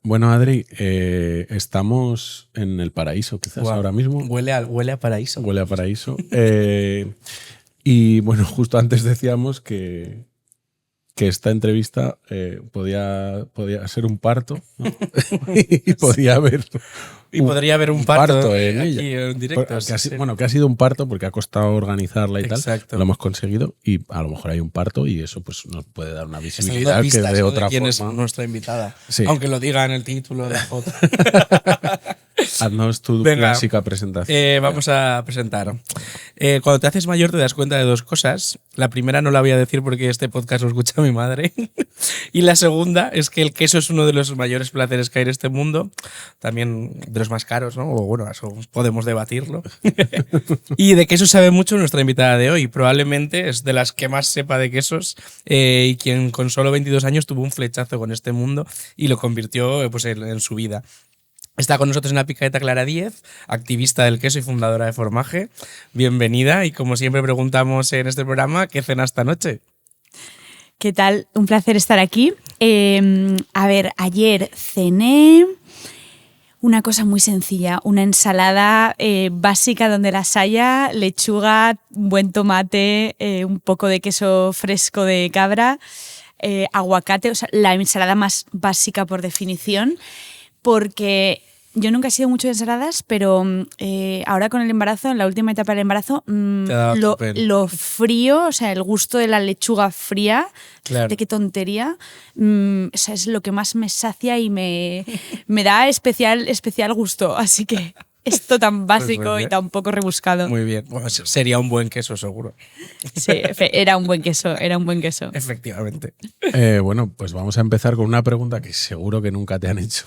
Bueno, Adri, estamos en el paraíso, quizás ahora mismo. Huele a paraíso. Huele a paraíso. Y bueno, justo antes decíamos que esta entrevista podía ser un parto, ¿no? Y podía haber. Y podría haber un parto en aquí ella. en directo. Que ha sido un parto porque ha costado organizarla y Exacto. tal. Lo hemos conseguido y a lo mejor hay un parto y eso pues nos puede dar una visibilidad pistas, que de otra quién forma. Es nuestra invitada. Sí. Aunque lo diga en el título de la foto. Haznos tu clásica presentación. Vamos a presentar. Cuando te haces mayor te das cuenta de dos cosas. La primera no la voy a decir porque este podcast lo escucha mi madre. Y la segunda es que el queso es uno de los mayores placeres que hay en este mundo. También de los más caros, ¿no? O bueno, eso podemos debatirlo. Y de queso sabe mucho nuestra invitada de hoy. Probablemente es de las que más sepa de quesos y quien con solo 22 años tuvo un flechazo con este mundo y lo convirtió pues, en su vida. Está con nosotros en la picadeta Clara Díez, activista del queso y fundadora de Formaje. Bienvenida y como siempre preguntamos en este programa, ¿qué cena esta noche? ¿Qué tal? Un placer estar aquí. A ver, ayer cené una cosa muy sencilla, una ensalada básica donde las haya, lechuga, buen tomate, un poco de queso fresco de cabra, aguacate, o sea, la ensalada más básica por definición. Porque yo nunca he sido mucho de ensaladas, pero ahora con el embarazo, en la última etapa del embarazo, lo frío, o sea, el gusto de la lechuga fría, claro. De qué tontería, o sea, es lo que más me sacia y me da especial gusto. Así que esto tan básico pues y tan poco rebuscado. Muy bien, bueno, sería un buen queso seguro. Sí, era un buen queso, Efectivamente. Bueno, pues vamos a empezar con una pregunta que seguro que nunca te han hecho.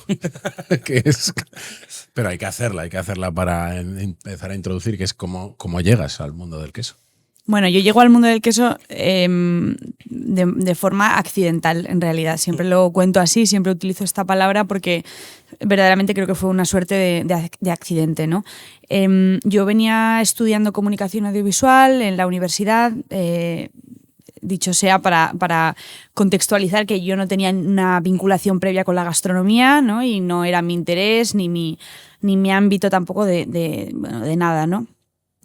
Pero hay que hacerla para empezar a introducir, que es cómo llegas al mundo del queso. Bueno, yo llego al mundo del queso de forma accidental, en realidad. Siempre lo cuento así, siempre utilizo esta palabra porque verdaderamente creo que fue una suerte de accidente, ¿no? Yo venía estudiando comunicación audiovisual en la universidad, dicho sea para contextualizar que yo no tenía una vinculación previa con la gastronomía, ¿no? Y no era mi interés ni mi ámbito tampoco de nada, ¿no?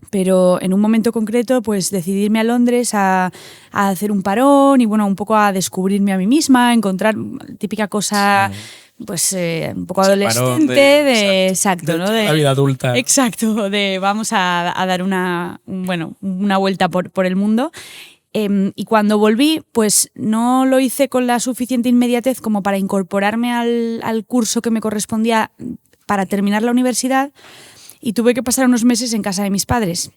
Pero en un momento concreto, pues decidí irme a Londres a hacer un parón y bueno, un poco a descubrirme a mí misma, a encontrar típica cosa, pues un poco adolescente, exacto, ¿no? De la vida adulta. Exacto, de vamos a dar una vuelta por el mundo. Y cuando volví, pues no lo hice con la suficiente inmediatez como para incorporarme al curso que me correspondía para terminar la universidad. Y tuve que pasar unos meses en casa de mis padres.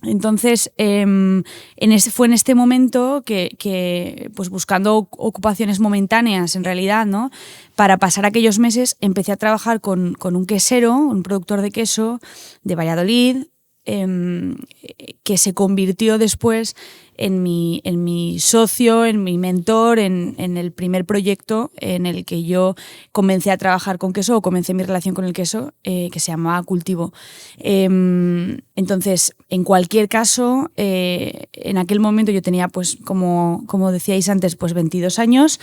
Entonces, fue en este momento que pues buscando ocupaciones momentáneas, en realidad, ¿no? Para pasar aquellos meses, empecé a trabajar con un quesero, un productor de queso de Valladolid, que se convirtió después en mi socio, en mi mentor, en el primer proyecto en el que yo comencé a trabajar con queso o comencé mi relación con el queso, que se llamaba Cultivo. Entonces, en cualquier caso, en aquel momento yo tenía, pues, como decíais antes, pues 22 años.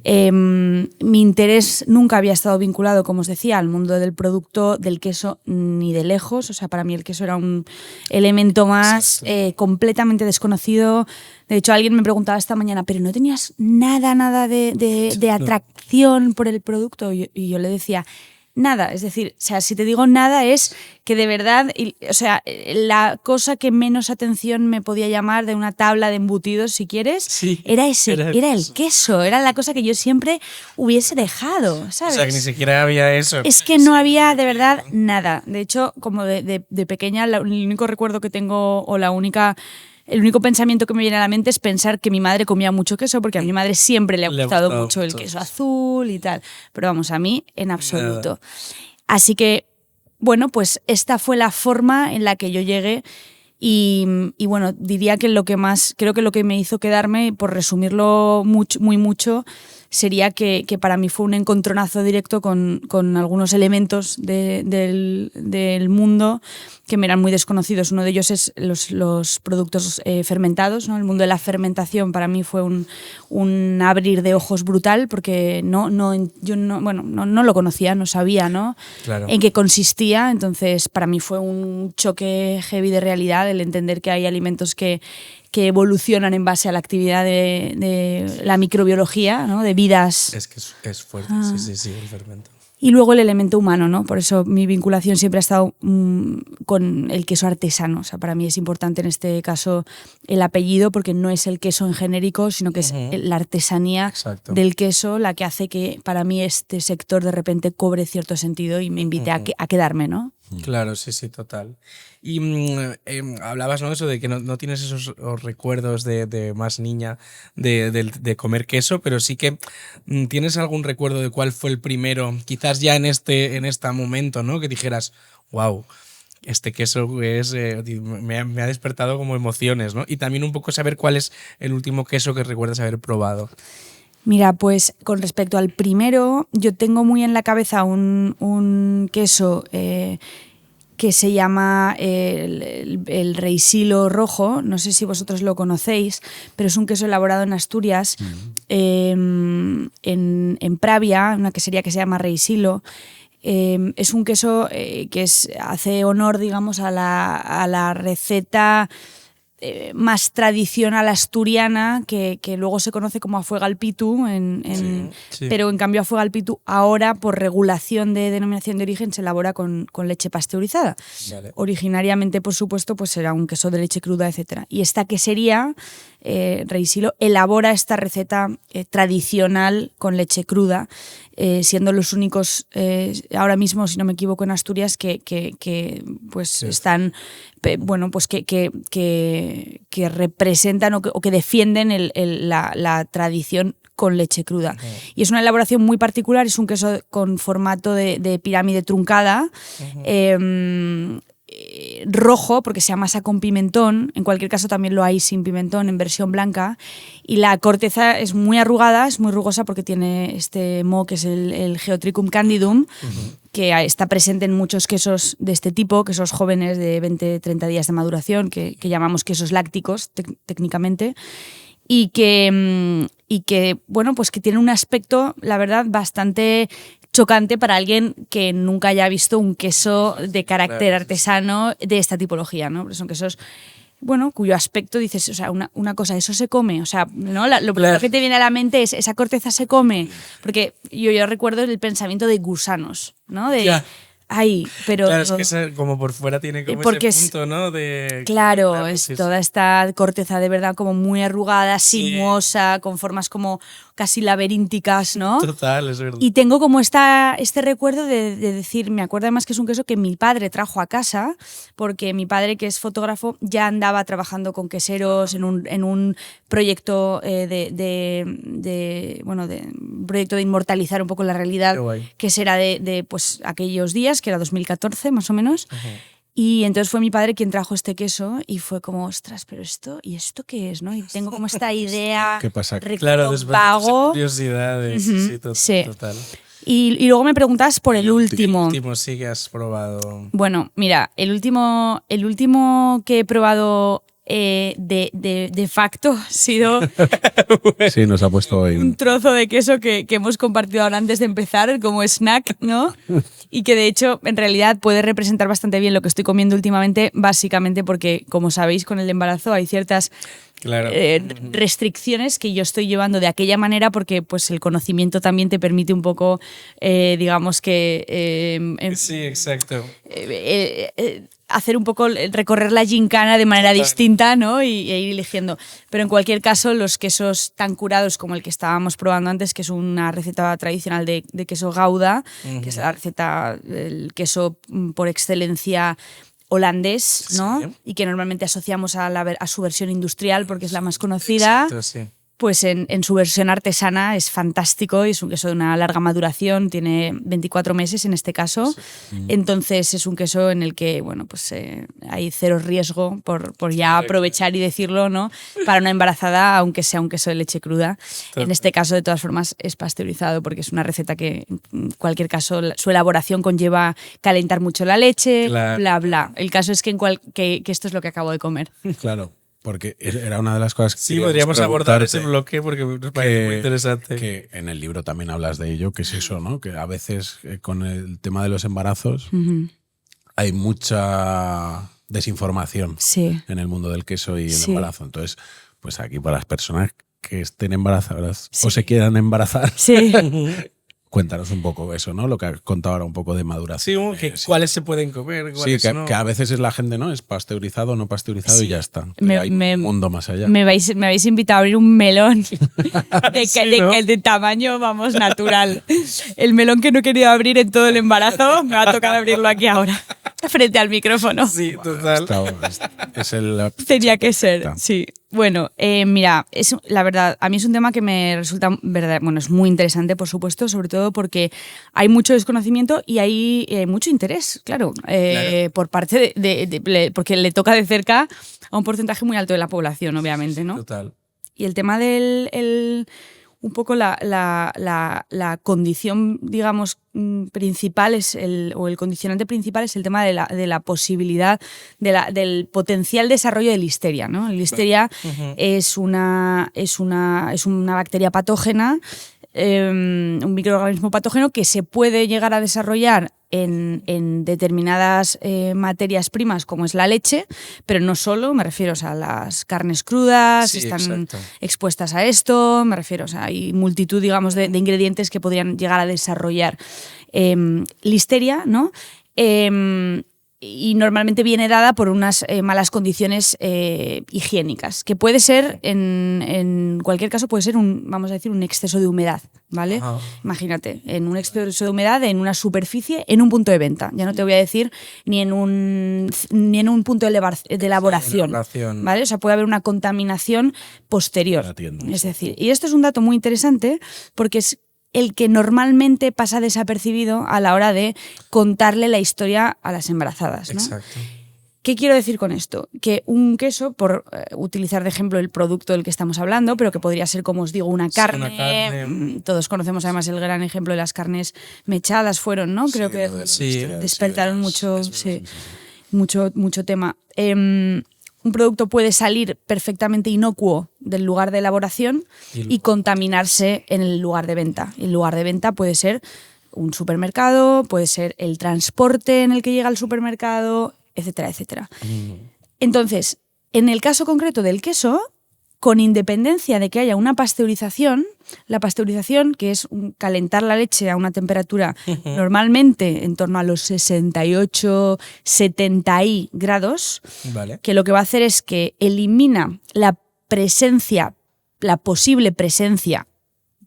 Mi interés nunca había estado vinculado, como os decía, al mundo del producto del queso ni de lejos. O sea, para mí el queso era un elemento más completamente desconocido. De hecho, alguien me preguntaba esta mañana, ¿pero no tenías nada de atracción por el producto? Y yo le decía, nada. Es decir, o sea, si te digo nada es que de verdad, o sea, la cosa que menos atención me podía llamar de una tabla de embutidos, si quieres, sí, era el queso. Era la cosa que yo siempre hubiese dejado, ¿sabes? O sea, que ni siquiera había eso. Es que no había de verdad nada. De hecho, como de pequeña, el único recuerdo que tengo o el único pensamiento que me viene a la mente es pensar que mi madre comía mucho queso, porque a mi madre siempre le ha gustado mucho el queso azul y tal. Pero vamos, a mí en absoluto. Así que, bueno, pues esta fue la forma en la que yo llegué y bueno, diría que creo que lo que me hizo quedarme, por resumirlo muy mucho, sería que para mí fue un encontronazo directo con algunos elementos del mundo que me eran muy desconocidos. Uno de ellos es los productos fermentados, ¿no? El mundo de la fermentación para mí fue un abrir de ojos brutal, porque yo no lo conocía, no sabía, ¿no? Claro. En qué consistía. Entonces para mí fue un choque heavy de realidad el entender que hay alimentos que evolucionan en base a la actividad de la microbiología, ¿no? De vidas. Es que es fuerte, sí, el fermento. Y luego el elemento humano, ¿no? Por eso mi vinculación siempre ha estado con el queso artesano. O sea, para mí es importante en este caso el apellido, porque no es el queso en genérico, sino que es la artesanía del queso la que hace que para mí este sector de repente cobre cierto sentido y me invite a quedarme, ¿no? Claro, sí, total. Y hablabas, ¿no? Eso de que no tienes esos recuerdos de más niña de comer queso, pero sí que tienes algún recuerdo de cuál fue el primero, quizás ya en este momento, ¿no? Que dijeras, wow, este queso me ha despertado como emociones, ¿no? Y también un poco saber cuál es el último queso que recuerdas haber probado. Mira, pues con respecto al primero, yo tengo muy en la cabeza un queso que se llama el Reisilo rojo. No sé si vosotros lo conocéis, pero es un queso elaborado en Asturias, en Pravia, una quesería que se llama Reisilo. Es un queso que hace honor, digamos, a la receta más tradicional asturiana, que luego se conoce como afuegalpitu, pero en cambio afuegalpitu ahora, por regulación de denominación de origen, se elabora con leche pasteurizada. Vale. Originariamente, por supuesto, pues era un queso de leche cruda, etc. Y esta quesería, Reisilo, elabora esta receta tradicional con leche cruda, siendo los únicos ahora mismo, si no me equivoco, en Asturias que pues están, bueno, pues que representan o que defienden la tradición con leche cruda. Y es una elaboración muy particular, es un queso con formato de pirámide truncada, rojo, porque se amasa con pimentón. En cualquier caso también lo hay sin pimentón, en versión blanca, y la corteza es muy arrugada, es muy rugosa, porque tiene este moho que es el Geotrichum candidum, que está presente en muchos quesos de este tipo, quesos jóvenes de 20-30 días de maduración, que llamamos quesos lácticos técnicamente, y que bueno, pues que tiene un aspecto, la verdad, bastante chocante para alguien que nunca haya visto un queso de carácter artesano de esta tipología, ¿no? Porque son quesos, bueno, cuyo aspecto dices, o sea, una cosa, eso se come, o sea, ¿no? Lo primero que te viene a la mente es, esa corteza se come, porque yo recuerdo el pensamiento de gusanos, ¿no? Ay, pero claro, es que como por fuera tiene como porque ese punto, ¿no? Claro, es toda esta corteza de verdad como muy arrugada, sinuosa, con formas como casi laberínticas, ¿no? Total, es verdad. Y tengo como este recuerdo de decir, me acuerdo además que es un queso que mi padre trajo a casa, porque mi padre, que es fotógrafo, ya andaba trabajando con queseros en un proyecto un proyecto de inmortalizar un poco la realidad quesera de pues aquellos días, que era 2014 más o menos. Y entonces fue mi padre quien trajo este queso y fue como, ostras, pero esto qué es, ¿no? Y tengo como esta idea. ¿Qué pasa? Claro, después esa curiosidad. Total. Y luego me preguntas por el último. El último sí que has probado. Bueno, mira, el último que he probado de facto ha sido sí, nos ha puesto hoy un trozo de queso que hemos compartido ahora antes de empezar como snack, ¿no? Y que de hecho en realidad puede representar bastante bien lo que estoy comiendo últimamente, básicamente porque, como sabéis, con el embarazo hay ciertas restricciones que yo estoy llevando de aquella manera, porque pues el conocimiento también te permite un poco, digamos que sí, exacto. Hacer un poco, recorrer la gincana de manera distinta, ¿no? E ir eligiendo. Pero en cualquier caso, los quesos tan curados como el que estábamos probando antes, que es una receta tradicional de queso Gouda, que es la receta, el queso por excelencia holandés, ¿no? Sí. Y que normalmente asociamos a su versión industrial porque es la más conocida. Exacto, sí. pues en su versión artesana es fantástico, es un queso de una larga maduración, tiene 24 meses en este caso. Sí. Entonces es un queso en el que bueno, pues, hay cero riesgo por ya aprovechar y decirlo, ¿no? Para una embarazada, aunque sea un queso de leche cruda. En este caso, de todas formas, es pasteurizado porque es una receta que, en cualquier caso, su elaboración conlleva calentar mucho la leche, claro. Bla, bla. El caso es que esto es lo que acabo de comer. Claro. Porque era una de las cosas que sí, podríamos abordar ese bloque porque nos parece muy interesante. Que en el libro también hablas de ello, que es eso, ¿no? Que a veces con el tema de los embarazos hay mucha desinformación en el mundo del queso y el embarazo. Entonces, pues aquí para las personas que estén embarazadas o se quieran embarazar, cuéntanos un poco eso, ¿no? Lo que has contado ahora un poco de maduración. Sí, cuáles se pueden comer, cuáles sí, no. Que a veces es la gente, ¿no? Es pasteurizado o no pasteurizado y ya está. Hay un mundo más allá. Me habéis invitado a abrir un melón de tamaño, vamos, natural. El melón que no he querido abrir en todo el embarazo, me ha tocado abrirlo aquí ahora, frente al micrófono. Sí, total. Tenía que ser, sí. Bueno, mira, la verdad, a mí es un tema que me resulta, bueno, es muy interesante, por supuesto, sobre todo porque hay mucho desconocimiento y hay mucho interés, claro. Por parte porque le toca de cerca a un porcentaje muy alto de la población, obviamente, ¿no? Total. Y el tema del un poco la condición, digamos, principal o el condicionante principal es el tema de la posibilidad, del potencial desarrollo de listeria, ¿no? La listeria es una bacteria patógena, un microorganismo patógeno que se puede llegar a desarrollar en determinadas materias primas como es la leche, pero no solo, me refiero a las carnes crudas, están expuestas a esto, me refiero, hay multitud, digamos, de ingredientes que podrían llegar a desarrollar listeria, ¿no? Y normalmente viene dada por unas malas condiciones higiénicas, que puede ser, en cualquier caso, puede ser vamos a decir, un exceso de humedad, ¿vale? Ajá. Imagínate, en un exceso de humedad en una superficie, en un punto de venta. Ya no te voy a decir ni en un punto de elaboración, ¿vale? O sea, puede haber una contaminación posterior. Es decir, y esto es un dato muy interesante porque es el que normalmente pasa desapercibido a la hora de contarle la historia a las embarazadas, ¿no? Exacto. ¿Qué quiero decir con esto? Que un queso, por utilizar de ejemplo el producto del que estamos hablando, pero que podría ser, como os digo, una carne. Todos conocemos además el gran ejemplo de las carnes mechadas fueron, ¿no? Creo que despertaron mucho tema. Un producto puede salir perfectamente inocuo del lugar de elaboración y contaminarse en el lugar de venta. El lugar de venta puede ser un supermercado, puede ser el transporte en el que llega al supermercado, etcétera, etcétera. Entonces, en el caso concreto del queso, con independencia de que haya una pasteurización, la pasteurización, que es calentar la leche a una temperatura normalmente en torno a los 68, 70 grados, que lo que va a hacer es que elimina la posible presencia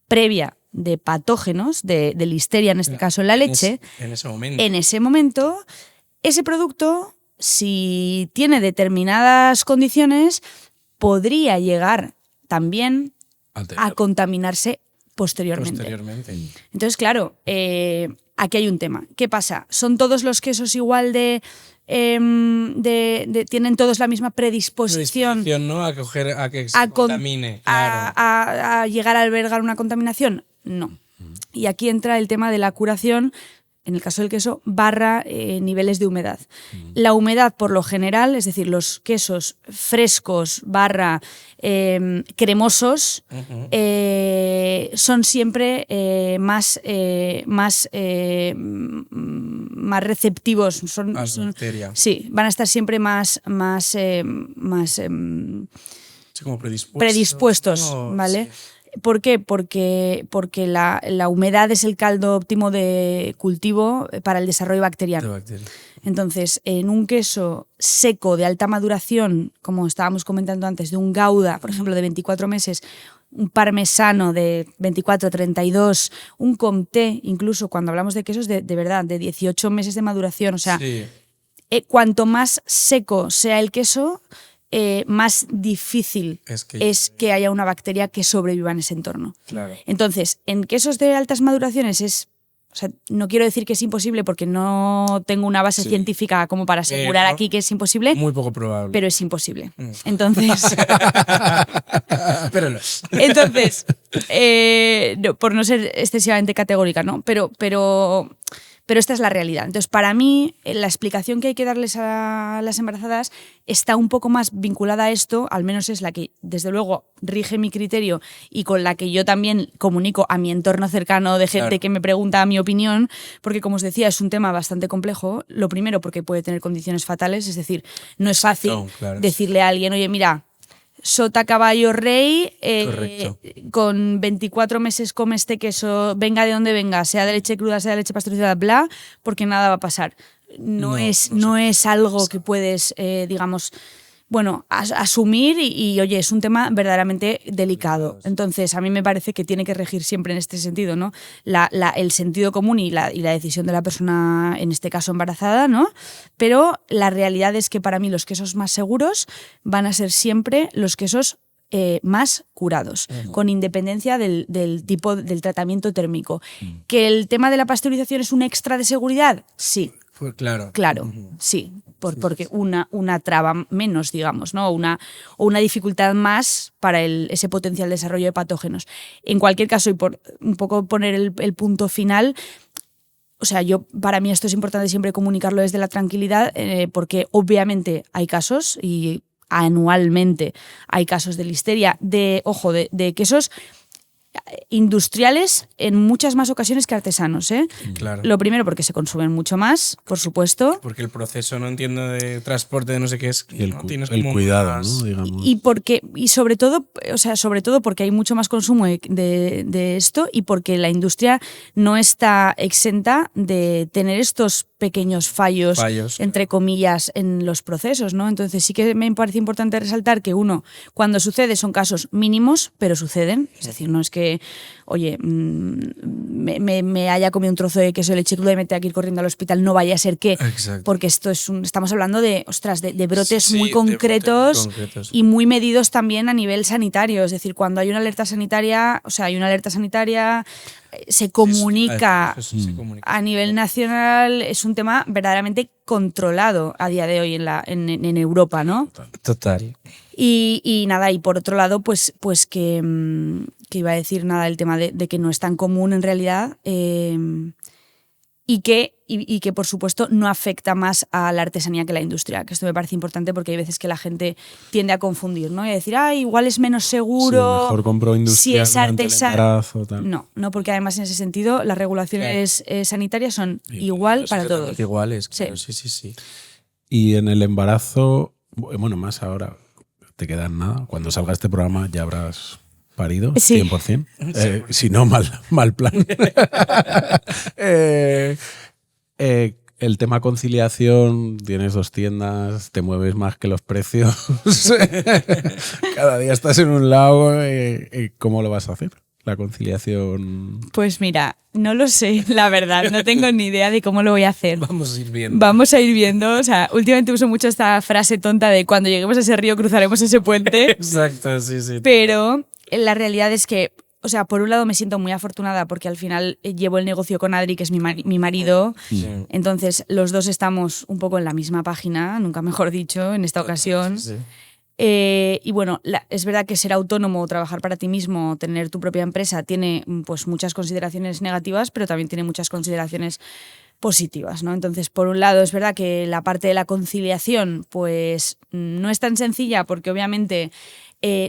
previa de patógenos, de listeria en este caso en la leche. En ese momento, ese producto, si tiene determinadas condiciones, podría llegar también a contaminarse posteriormente. Entonces, claro, aquí hay un tema. ¿Qué pasa? ¿Son todos los quesos igual tienen todos la misma predisposición, ¿no? a que se contamine? Claro. A llegar a albergar una contaminación? No. Y aquí entra el tema de la curación, en el caso del queso, / niveles de humedad. La humedad, por lo general, es decir, los quesos frescos / cremosos, son siempre más receptivos. Sí, van a estar siempre más como predispuestos, ¿vale? Sí. ¿Por qué? Porque la humedad es el caldo óptimo de cultivo para el desarrollo bacteriano. Entonces, en un queso seco de alta maduración, como estábamos comentando antes, de un Gouda, por ejemplo, de 24 meses, un parmesano de 24, 32, un Comté, incluso cuando hablamos de quesos de verdad, de 18 meses de maduración. O sea, cuanto más seco sea el queso, más difícil es que haya una bacteria que sobreviva en ese entorno. Claro. Entonces, en quesos de altas maduraciones o sea, no quiero decir que es imposible porque no tengo una base científica como para asegurar aquí que es imposible. Muy poco probable. Pero es imposible. Entonces. Pero lo es. Entonces, no, por no ser excesivamente categórica, ¿no? Pero esta es la realidad. Entonces, para mí, la explicación que hay que darles a las embarazadas está un poco más vinculada a esto, al menos es la que, desde luego, rige mi criterio y con la que yo también comunico a mi entorno cercano de gente que me pregunta mi opinión, porque, como os decía, es un tema bastante complejo. Lo primero, porque puede tener condiciones fatales, es decir, no es fácil decirle a alguien, oye, mira, sota, caballo, rey, con 24 meses come este queso, venga de donde venga, sea de leche cruda, sea de leche pasteurizada, bla, porque nada va a pasar. No es algo que puedes, digamos, bueno, asumir y, oye, es un tema verdaderamente delicado. Entonces, a mí me parece que tiene que regir siempre en este sentido, ¿no? El sentido común y la decisión de la persona, en este caso embarazada, ¿no? Pero la realidad es que para mí los quesos más seguros van a ser siempre los quesos más curados, con independencia del tipo del tratamiento térmico. ¿Que el tema de la pasteurización es un extra de seguridad? Sí. Pues claro. Claro, sí, porque una traba menos, digamos, ¿no? O una dificultad más para ese potencial desarrollo de patógenos. En cualquier caso, y por un poco poner el punto final, o sea, para mí esto es importante siempre comunicarlo desde la tranquilidad, porque obviamente hay casos y anualmente hay casos de listeria, de quesos industriales en muchas más ocasiones que artesanos, ¿eh? Claro. Lo primero porque se consumen mucho más, por supuesto. Porque el proceso, no entiendo, de transporte de no sé qué es. Y el como cuidado, más, ¿no? Digamos. Y sobre todo porque hay mucho más consumo de esto y porque la industria no está exenta de tener estos pequeños fallos, entre comillas, en los procesos, ¿no? Entonces sí que me parece importante resaltar que cuando sucede son casos mínimos, pero suceden. Es decir, no es que, oye, me haya comido un trozo de queso de leche cruda y me tenga que ir corriendo al hospital, no vaya a ser que. Exacto. Porque esto estamos hablando de brotes muy concretos y muy medidos también a nivel sanitario. Es decir, cuando hay una alerta sanitaria, se comunica a nivel nacional, es un tema verdaderamente controlado a día de hoy en Europa, ¿no? Total. Y nada, y por otro lado, pues que iba a decir nada, el tema de que no es tan común en realidad, y que por supuesto no afecta más a la artesanía que la industria, que esto me parece importante porque hay veces que la gente tiende a confundir, ¿no? Y a decir, igual es menos seguro, sí, mejor compro industrial si es artesano. No, porque además en ese sentido las regulaciones sanitarias son igual para todos. Iguales, claro, sí. Y en el embarazo, bueno, más ahora, te quedan nada. Cuando salga este programa ya habrás parido, 100%. Si no, mal plan. El tema conciliación, tienes 2 tiendas, te mueves más que los precios. Cada día estás en un lado. ¿Cómo lo vas a hacer? La conciliación. Pues mira, no lo sé, la verdad, no tengo ni idea de cómo lo voy a hacer. Vamos a ir viendo. O sea, últimamente uso mucho esta frase tonta de cuando lleguemos a ese río cruzaremos ese puente. Exacto, sí. Pero la realidad es que, o sea, por un lado me siento muy afortunada porque al final llevo el negocio con Adri, que es mi marido. Sí. Entonces los dos estamos un poco en la misma página, nunca mejor dicho, en esta ocasión. Sí. Y bueno, es verdad que ser autónomo, trabajar para ti mismo, tener tu propia empresa, tiene pues muchas consideraciones negativas, pero también tiene muchas consideraciones positivas, ¿no? Entonces, por un lado, es verdad que la parte de la conciliación pues no es tan sencilla porque obviamente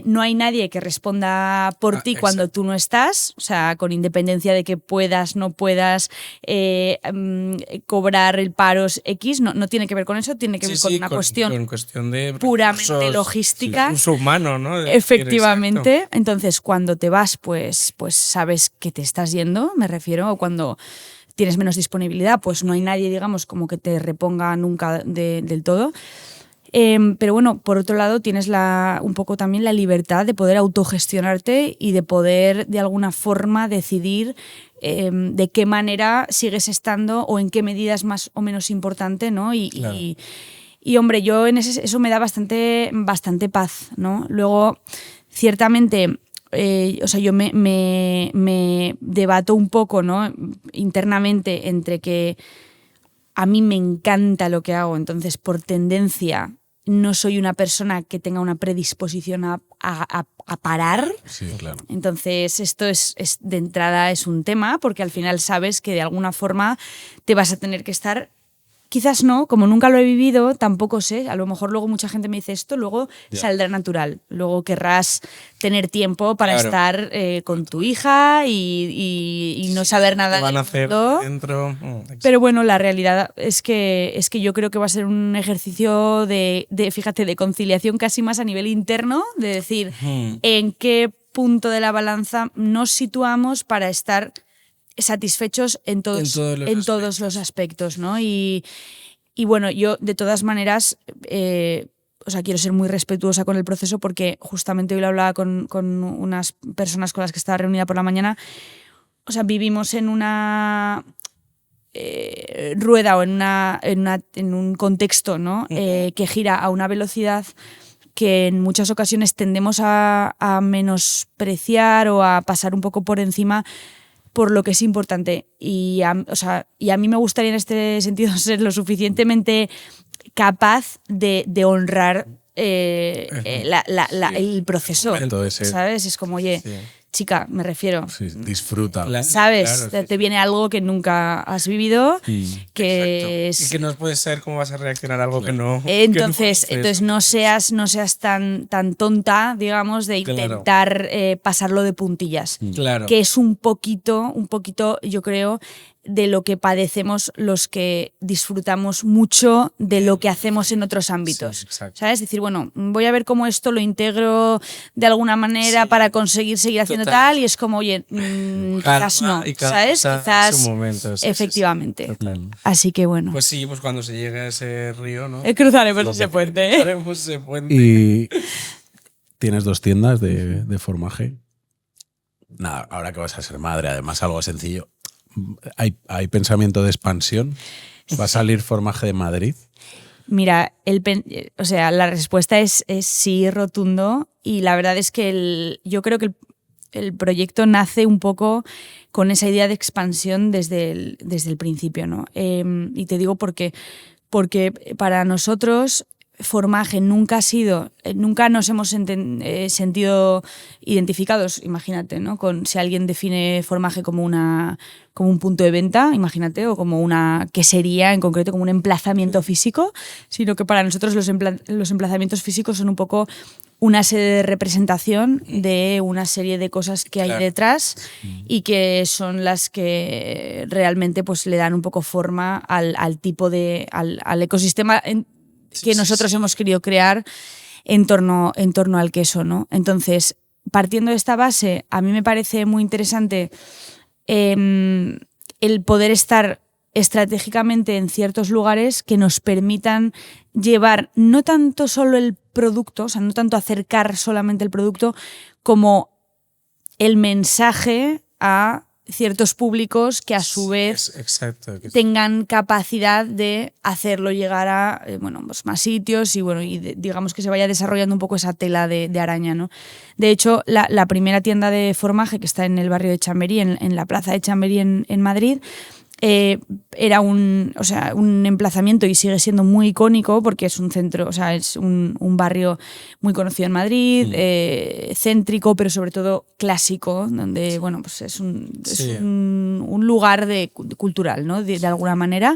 no hay nadie que responda por ti cuando tú no estás, o sea, con independencia de que puedas, no puedas cobrar el paros X, no tiene que ver con eso, tiene que ver con una cuestión de puramente logística. Uso humano, ¿no? Efectivamente. Exacto. Entonces, cuando te vas, pues sabes que te estás yendo, me refiero, o cuando tienes menos disponibilidad, pues no hay nadie, digamos, como que te reponga nunca del todo. Pero bueno, por otro lado tienes un poco también la libertad de poder autogestionarte y de poder de alguna forma decidir de qué manera sigues estando o en qué medida es más o menos importante, ¿no? Y hombre, yo eso me da bastante paz, ¿no? Luego, ciertamente, o sea, yo me debato un poco, ¿no? Internamente entre que a mí me encanta lo que hago, entonces por tendencia no soy una persona que tenga una predisposición a parar. Sí, claro. Entonces esto es de entrada es un tema, porque al final sabes que de alguna forma te vas a tener que estar. Quizás no, como nunca lo he vivido, tampoco sé. A lo mejor luego mucha gente me dice esto, luego saldrá natural. Luego querrás tener tiempo para estar con tu hija y no saber nada ¿Qué van a del hacer mundo. dentro? Pero bueno, la realidad es que yo creo que va a ser un ejercicio fíjate, de conciliación casi más a nivel interno, de decir en qué punto de la balanza nos situamos para estar satisfechos en todos los aspectos, ¿no? Y bueno, yo de todas maneras, o sea, quiero ser muy respetuosa con el proceso, porque justamente hoy lo hablaba con unas personas con las que estaba reunida por la mañana. O sea, vivimos en una rueda o en un contexto, ¿no? Que gira a una velocidad que en muchas ocasiones tendemos a menospreciar o a pasar un poco por encima por lo que es importante. Y a mí me gustaría en este sentido ser lo suficientemente capaz de honrar el proceso, ¿sabes? Es como, oye, chica, me refiero. Sí, disfruta. ¿Sabes? Claro, te viene algo que nunca has vivido, que es... Y que no puedes saber cómo vas a reaccionar a algo que no... Entonces no seas tan tonta, digamos, de intentar pasarlo de puntillas. Claro. Que es un poquito, yo creo, de lo que padecemos los que disfrutamos mucho de lo que hacemos en otros ámbitos. Sí, ¿sabes? Decir, bueno, voy a ver cómo esto lo integro de alguna manera para conseguir seguir haciendo tal, y es como, oye, quizás no, ¿sabes? Quizás su momento, efectivamente. Así que bueno. Pues sí, pues cuando se llegue a ese río, ¿no? Cruzaremos ese puente. Cruzaremos ese puente. Y tienes 2 tiendas de formaje. Nada, ahora que vas a ser madre, además algo sencillo. ¿Hay pensamiento de expansión? ¿Va a salir formaje de Madrid? Mira, la respuesta es sí, rotundo, y la verdad es que yo creo que el proyecto nace un poco con esa idea de expansión desde el principio, ¿no? Y te digo porque para nosotros formaje nunca nos hemos sentido identificados, imagínate, ¿no? Si alguien define formaje como un punto de venta, imagínate, o como ¿qué sería en concreto? Como un emplazamiento físico, sino que para nosotros los emplazamientos físicos son un poco una sede de representación de una serie de cosas que hay detrás, y que son las que realmente pues le dan un poco forma al tipo al ecosistema que nosotros hemos querido crear en torno al queso, ¿no? Entonces, partiendo de esta base, a mí me parece muy interesante el poder estar estratégicamente en ciertos lugares que nos permitan llevar no tanto solo el producto, o sea, no tanto acercar solamente el producto, como el mensaje a ciertos públicos que a su vez tengan capacidad de hacerlo llegar a pues más sitios, y digamos que se vaya desarrollando un poco esa tela de araña, ¿no? De hecho, la primera tienda de formaje, que está en el barrio de Chamberí, en la plaza de Chamberí en Madrid, era un emplazamiento, y sigue siendo muy icónico porque es un centro, o sea, es un barrio muy conocido en Madrid, céntrico, pero sobre todo clásico, donde pues es un lugar cultural, ¿no? De alguna manera,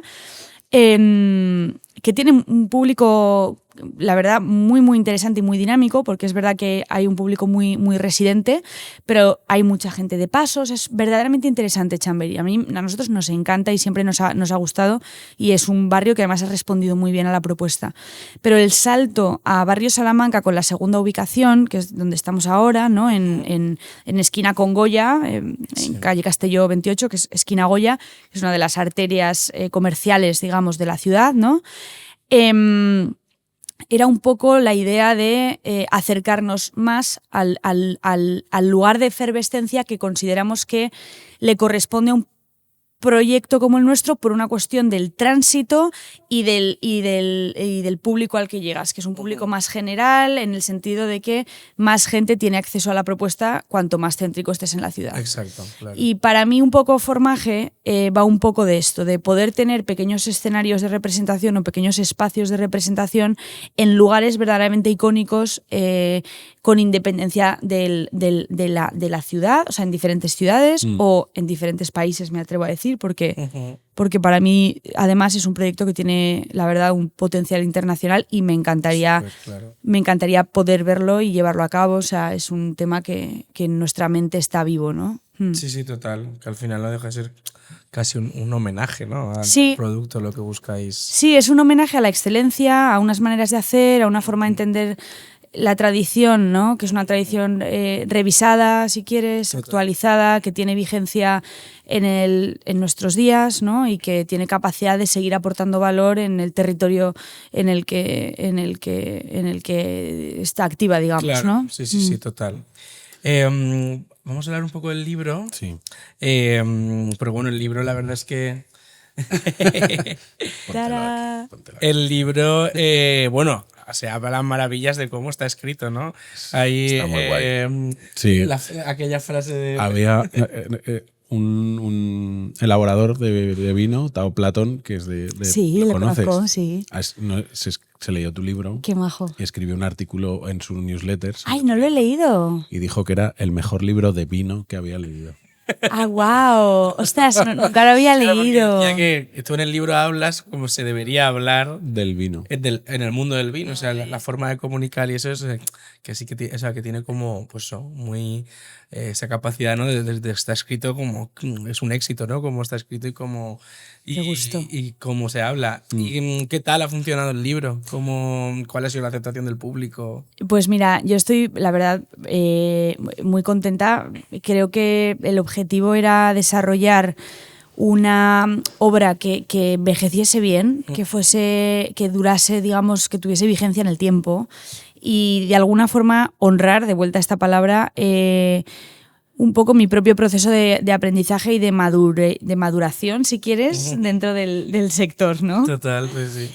que tiene un público, la verdad, muy, muy interesante y muy dinámico, porque es verdad que hay un público muy, muy residente, pero hay mucha gente de pasos. Es verdaderamente interesante Chamberí. A nosotros nos encanta y siempre nos ha gustado, y es un barrio que además ha respondido muy bien a la propuesta. Pero el salto a Barrio Salamanca con la segunda ubicación, que es donde estamos ahora, ¿no? En esquina con Goya, en calle Castelló 28, que es esquina Goya, que es una de las arterias comerciales, digamos, de la ciudad, ¿no? Era un poco la idea de acercarnos más al lugar de efervescencia que consideramos que le corresponde proyecto como el nuestro por una cuestión del tránsito y del público al que llegas, que es un público más general en el sentido de que más gente tiene acceso a la propuesta cuanto más céntrico estés en la ciudad. Exacto, claro. Y para mí un poco Formaje va un poco de esto, de poder tener pequeños escenarios de representación o pequeños espacios de representación en lugares verdaderamente icónicos con independencia de la ciudad, o sea, en diferentes ciudades o en diferentes países, me atrevo a decir, porque para mí además es un proyecto que tiene, la verdad, un potencial internacional y me encantaría poder verlo y llevarlo a cabo. O sea, es un tema que en nuestra mente está vivo, ¿no? Sí, total. Que al final no deja de ser casi un homenaje, ¿no? Al producto, lo que buscáis. Sí, es un homenaje a la excelencia, a unas maneras de hacer, a una forma de entender la tradición, ¿no? Que es una tradición revisada, si quieres, actualizada, que tiene vigencia en nuestros días, ¿no? Y que tiene capacidad de seguir aportando valor en el territorio en el que está activa, digamos, claro. ¿no? Sí, total. Vamos a hablar un poco del libro. Sí. Pero bueno, el libro la verdad es que... Póntela aquí. El libro, bueno, se hablan maravillas de cómo está escrito, ¿no? Ahí, está muy guay. Sí. Aquella frase de... Había un elaborador de vino, Tao Platón, que es de sí, ¿lo le conoces? Conozco, sí. Se leyó tu libro. Qué majo. Y escribió un artículo en su newsletter. Ay, no lo he leído. Y dijo que era el mejor libro de vino que había leído. ¡Ah, wow! Ostras, nunca lo había leído. Ya que tú en el libro hablas como se debería hablar del vino. En el mundo del vino. O sea, la forma de comunicar y eso es que sí que tiene como, pues, muy esa capacidad, ¿no? De está escrito como es un éxito, ¿no? Como está escrito y como y cómo se habla. ¿Y qué tal ha funcionado el libro? ¿Cuál ha sido la aceptación del público? Pues mira, yo estoy, la verdad, muy contenta. Creo que el objetivo era desarrollar una obra que envejeciese bien, que durase, digamos, que tuviese vigencia en el tiempo y de alguna forma honrar, de vuelta a esta palabra, un poco mi propio proceso de aprendizaje y de maduración, si quieres, dentro del sector, ¿no? Total, pues sí.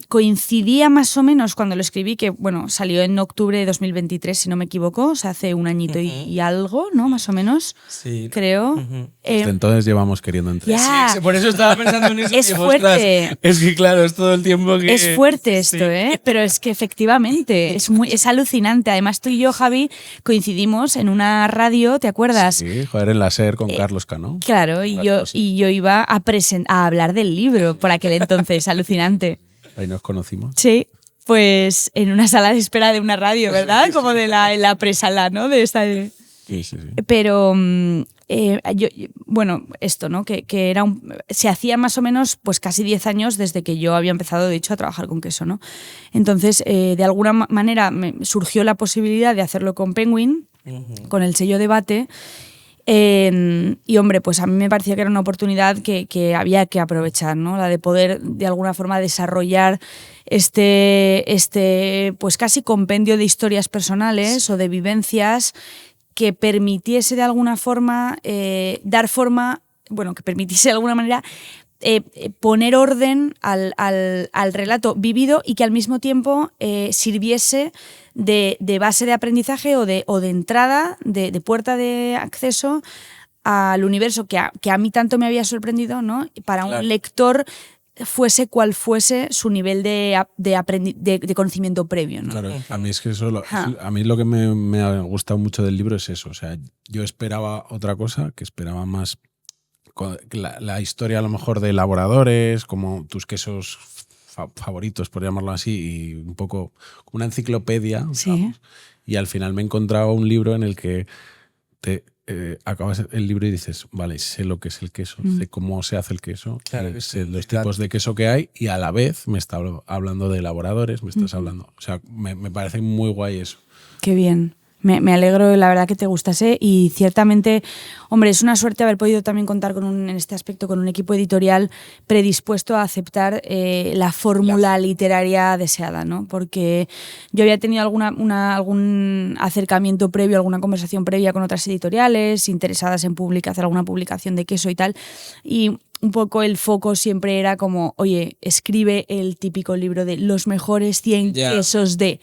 Coincidía más o menos cuando lo escribí, que bueno, salió en octubre de 2023, si no me equivoco, o sea, hace un añito y algo, ¿no? Más o menos, sí. Creo. Desde entonces llevamos queriendo entrar. Yeah. Sí, por eso estaba pensando en eso. Es fuerte. Ostras, es que claro, es todo el tiempo que... Es fuerte esto, pero es que efectivamente es alucinante. Además, tú y yo, Javi, coincidimos en una radio, ¿te acuerdas? Sí, joder, en la SER con Carlos Cano. Claro, y yo iba a hablar del libro por aquel entonces, alucinante. Ahí nos conocimos. Sí, pues en una sala de espera de una radio, ¿verdad? Como de la presala, ¿no? De esta. Sí. Pero bueno, esto, ¿no? Que era se hacía más o menos pues casi 10 años desde que yo había empezado, de hecho, a trabajar con queso, ¿no? Entonces, de alguna manera me surgió la posibilidad de hacerlo con Penguin, con el sello Debate. Y hombre, pues a mí me parecía que era una oportunidad que había que aprovechar, ¿no? La de poder de alguna forma desarrollar este pues casi compendio de historias personales o de vivencias que permitiese de alguna forma dar forma, bueno, que permitiese de alguna manera poner orden al relato vivido y que al mismo tiempo sirviese de base de aprendizaje o de entrada, de puerta de acceso al universo que a mí tanto me había sorprendido, ¿no? Para un lector fuese cual fuese su nivel de conocimiento previo, ¿no? Claro, a mí es que a mí lo que me ha gustado mucho del libro es eso. O sea, yo esperaba otra cosa, que esperaba más la historia a lo mejor de elaboradores, como tus quesos favoritos, por llamarlo así, y un poco una enciclopedia. Sí. Digamos, y al final me encontraba un libro en el que acabas el libro y dices, vale, sé lo que es el queso, sé cómo se hace el queso, claro, sé los tipos de queso que hay y a la vez me está hablando de elaboradores, me estás hablando. O sea, me parece muy guay eso. Qué bien. Me alegro, la verdad, que te gustase y ciertamente, hombre, es una suerte haber podido también contar en este aspecto con un equipo editorial predispuesto a aceptar la fórmula literaria deseada, ¿no? Porque yo había tenido algún acercamiento previo, alguna conversación previa con otras editoriales interesadas en hacer alguna publicación de queso y tal, y un poco el foco siempre era como, oye, escribe el típico libro de los mejores 100 quesos de...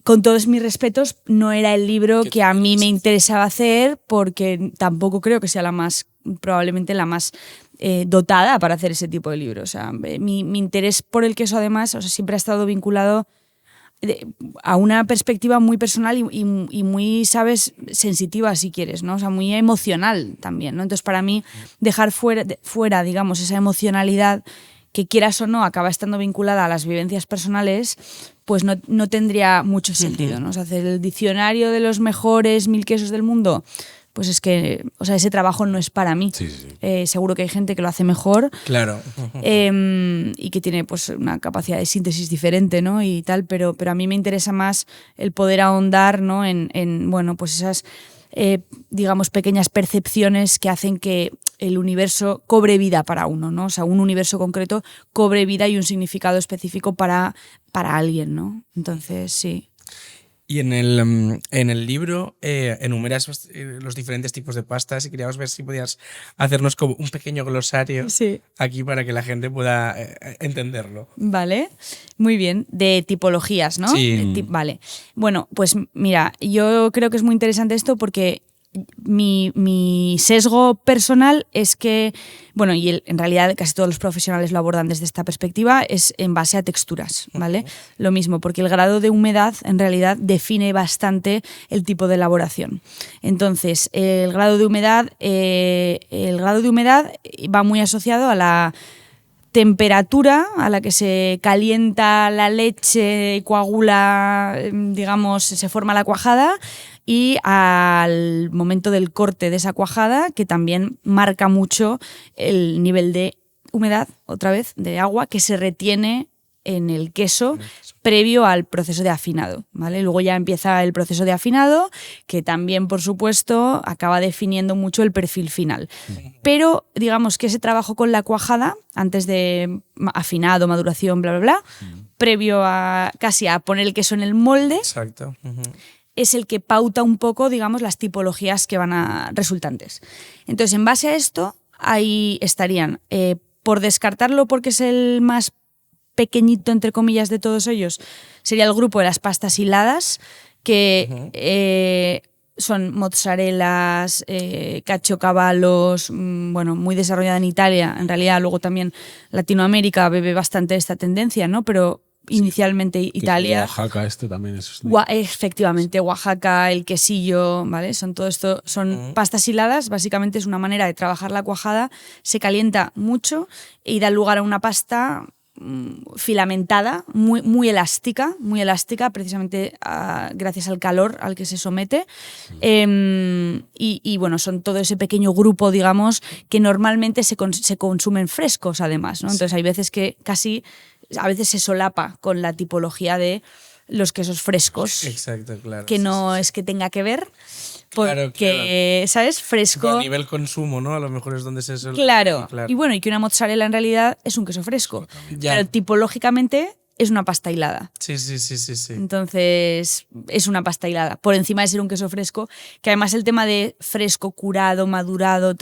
Con todos mis respetos, no era el libro que a mí me interesaba hacer porque tampoco creo que sea probablemente la más dotada para hacer ese tipo de libros. O sea, mi interés por el queso, además, o sea, siempre ha estado vinculado a una perspectiva muy personal y muy, ¿sabes?, sensitiva, si quieres, ¿no? O sea, muy emocional también, ¿no? Entonces, para mí, dejar fuera, digamos, esa emocionalidad que, quieras o no, acaba estando vinculada a las vivencias personales, pues no tendría mucho sentido, ¿no? O sea, hacer el diccionario de los mejores 1000 quesos del mundo, pues es que, o sea, ese trabajo no es para mí. Sí, sí. Seguro que hay gente que lo hace mejor. Claro. Y que tiene pues una capacidad de síntesis diferente, ¿no? Y tal, pero a mí me interesa más el poder ahondar, ¿no?, en bueno, pues esas digamos, pequeñas percepciones que hacen que el universo cobre vida para uno, ¿no? O sea, un universo concreto cobre vida y un significado específico para alguien, ¿no? Entonces, sí. Y en el libro enumeras los diferentes tipos de pastas y queríamos ver si podías hacernos como un pequeño glosario aquí para que la gente pueda entenderlo. Vale, muy bien. De tipologías, ¿no? Sí. Vale. Bueno, pues mira, yo creo que es muy interesante esto porque mi sesgo personal es que, bueno, y en realidad casi todos los profesionales lo abordan desde esta perspectiva, es en base a texturas, ¿vale? Lo mismo, porque el grado de humedad en realidad define bastante el tipo de elaboración. Entonces, el grado de humedad va muy asociado a la temperatura a la que se calienta la leche, coagula, digamos, se forma la cuajada, y al momento del corte de esa cuajada, que también marca mucho el nivel de humedad, otra vez, de agua, que se retiene en el queso previo al proceso de afinado, ¿vale? Luego ya empieza el proceso de afinado, que también, por supuesto, acaba definiendo mucho el perfil final. Pero digamos que ese trabajo con la cuajada, antes de afinado, maduración, bla, bla, bla, previo a casi a poner el queso en el molde, exacto, es el que pauta un poco, digamos, las tipologías que van a resultantes. Entonces, en base a esto, ahí estarían, por descartarlo porque es el más pequeñito, entre comillas, de todos ellos, sería el grupo de las pastas hiladas, que son mozzarellas, caciocavallos, bueno, muy desarrollada en Italia. En realidad, luego también Latinoamérica bebe bastante esta tendencia, ¿no? Pero inicialmente Italia. Oaxaca, también es. Efectivamente, Oaxaca, el quesillo, ¿vale? Todo esto son pastas hiladas. Básicamente es una manera de trabajar la cuajada. Se calienta mucho y da lugar a una pasta filamentada, muy elástica, precisamente gracias al calor al que se somete. Y bueno, son todo ese pequeño grupo, digamos, que normalmente se consumen frescos, además, ¿no? Entonces hay veces que a veces se solapa con la tipología de los quesos frescos. Exacto, claro. Que no es que tenga que ver, porque, claro, ¿sabes? Fresco. Pero a nivel consumo, ¿no? A lo mejor es donde se suele. Claro. Y bueno, y que una mozzarella en realidad es un queso fresco. Pero tipológicamente es una pasta hilada. Sí. Entonces, es una pasta hilada. Por encima de ser un queso fresco, que además el tema de fresco, curado, madurado,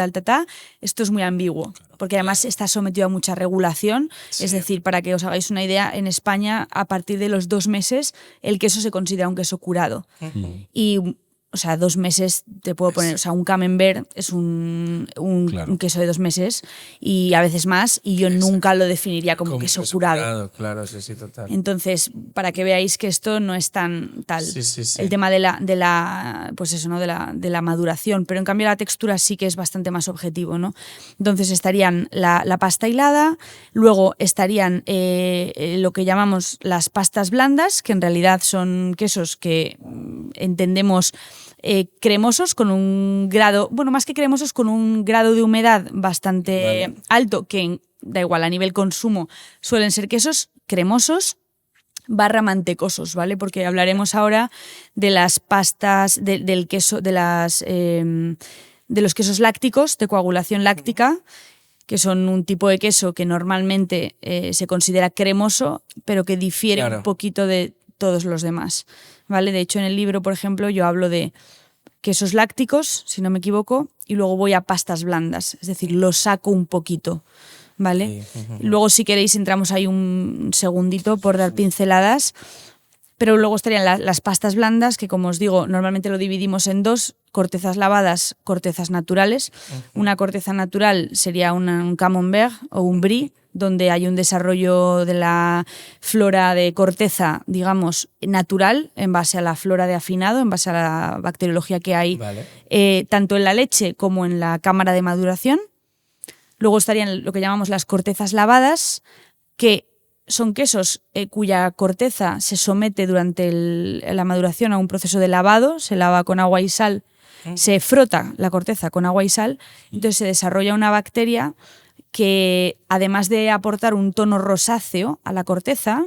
esto es muy ambiguo. Porque además está sometido a mucha regulación. Sí. Es decir, para que os hagáis una idea, en España, a partir de los 2 meses, el queso se considera un queso curado. Y, o sea, 2 meses te puedo poner, o sea, un camembert es un queso de 2 meses y a veces más, y yo nunca lo definiría como queso curado. Claro, sí, total. Entonces, para que veáis que esto no es tan tal. Sí. El tema de la pues eso, ¿no? de la maduración, pero en cambio la textura sí que es bastante más objetivo, ¿no? Entonces estarían la pasta hilada, luego estarían lo que llamamos las pastas blandas, que en realidad son quesos que entendemos cremosos, con un grado, bueno, más que cremosos, con un grado de humedad bastante alto, que da igual, a nivel consumo suelen ser quesos cremosos, barra mantecosos, ¿vale? Porque hablaremos ahora de las pastas, del queso, de los quesos lácticos, de coagulación láctica, que son un tipo de queso que normalmente se considera cremoso, pero que difiere un poquito de todos los demás, ¿vale? De hecho, en el libro, por ejemplo, yo hablo de quesos lácticos, si no me equivoco, y luego voy a pastas blandas, es decir, lo saco un poquito, ¿vale? Sí. Luego, si queréis, entramos ahí un segundito por dar pinceladas, pero luego estarían las pastas blandas, que como os digo, normalmente lo dividimos en dos: cortezas lavadas, cortezas naturales. Una corteza natural sería un camembert o un brie, donde hay un desarrollo de la flora de corteza, digamos, natural, en base a la flora de afinado, en base a la bacteriología que hay, tanto en la leche como en la cámara de maduración. Luego estarían lo que llamamos las cortezas lavadas, que son quesos cuya corteza se somete durante la maduración a un proceso de lavado, se lava con agua y sal, se frota la corteza con agua y sal, entonces se desarrolla una bacteria que, además de aportar un tono rosáceo a la corteza,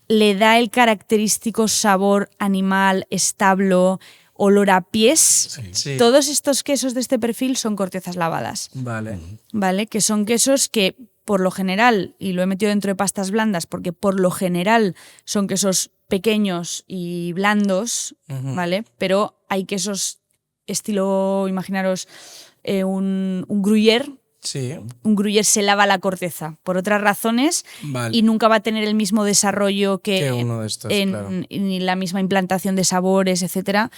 le da el característico sabor animal, establo, olor a pies. Sí. Todos estos quesos de este perfil son cortezas lavadas. Vale, que son quesos que, por lo general, y lo he metido dentro de pastas blandas porque por lo general son quesos pequeños y blandos, ¿vale? Pero hay quesos estilo, imaginaros, un gruyère. Sí. Un gruyère se lava la corteza por otras razones y nunca va a tener el mismo desarrollo que uno de estos, ni la misma implantación de sabores, etcétera,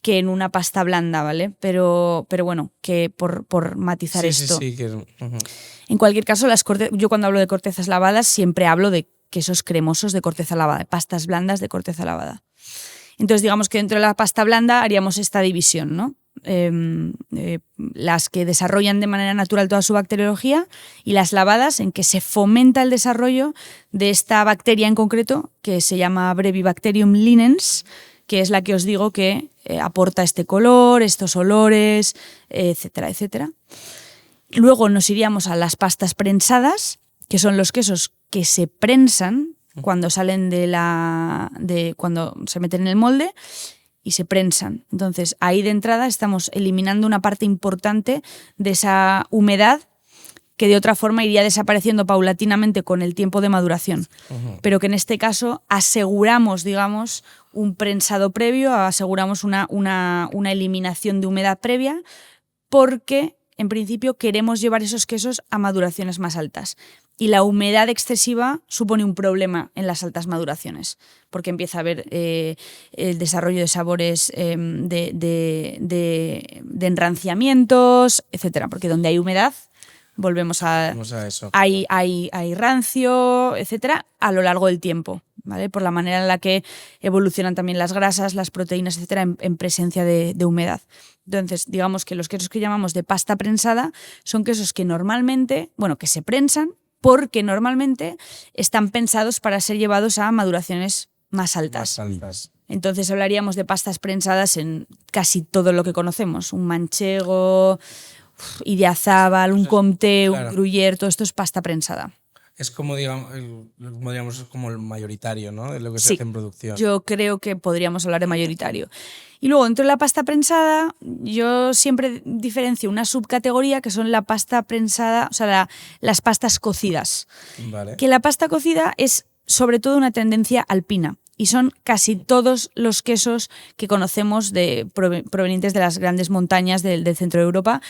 que en una pasta blanda, ¿vale? Pero bueno, que por matizar esto. Sí, En cualquier caso, yo cuando hablo de cortezas lavadas siempre hablo de quesos cremosos de corteza lavada, de pastas blandas de corteza lavada. Entonces, digamos que dentro de la pasta blanda haríamos esta división, ¿no? Las que desarrollan de manera natural toda su bacteriología, y las lavadas, en que se fomenta el desarrollo de esta bacteria en concreto, que se llama Brevibacterium linens, que es la que os digo que aporta este color, estos olores, etcétera, etcétera. Luego nos iríamos a las pastas prensadas, que son los quesos que se prensan cuando salen cuando se meten en el molde y se prensan. Entonces, ahí de entrada estamos eliminando una parte importante de esa humedad que de otra forma iría desapareciendo paulatinamente con el tiempo de maduración. Pero que en este caso aseguramos, digamos, un prensado previo, aseguramos una eliminación de humedad previa, porque en principio queremos llevar esos quesos a maduraciones más altas. Y la humedad excesiva supone un problema en las altas maduraciones, porque empieza a haber el desarrollo de sabores de enranciamientos, etcétera. Porque donde hay humedad, volvemos a eso. Hay rancio, etcétera, a lo largo del tiempo, ¿vale? Por la manera en la que evolucionan también las grasas, las proteínas, etcétera, en presencia de humedad. Entonces, digamos que los quesos que llamamos de pasta prensada son quesos que normalmente, que se prensan porque normalmente están pensados para ser llevados a maduraciones más altas. Entonces hablaríamos de pastas prensadas en casi todo lo que conocemos. Un manchego, idiazábal, un comté, un gruyère, todo esto es pasta prensada. Es como, digamos, como el mayoritario, ¿no? De lo que se hace en producción. Yo creo que podríamos hablar de mayoritario. Y luego, dentro de la pasta prensada, yo siempre diferencio una subcategoría que son la pasta prensada, o sea, las pastas cocidas. Vale. Que la pasta cocida es sobre todo una tendencia alpina. Y son casi todos los quesos que conocemos provenientes de las grandes montañas del centro de Europa,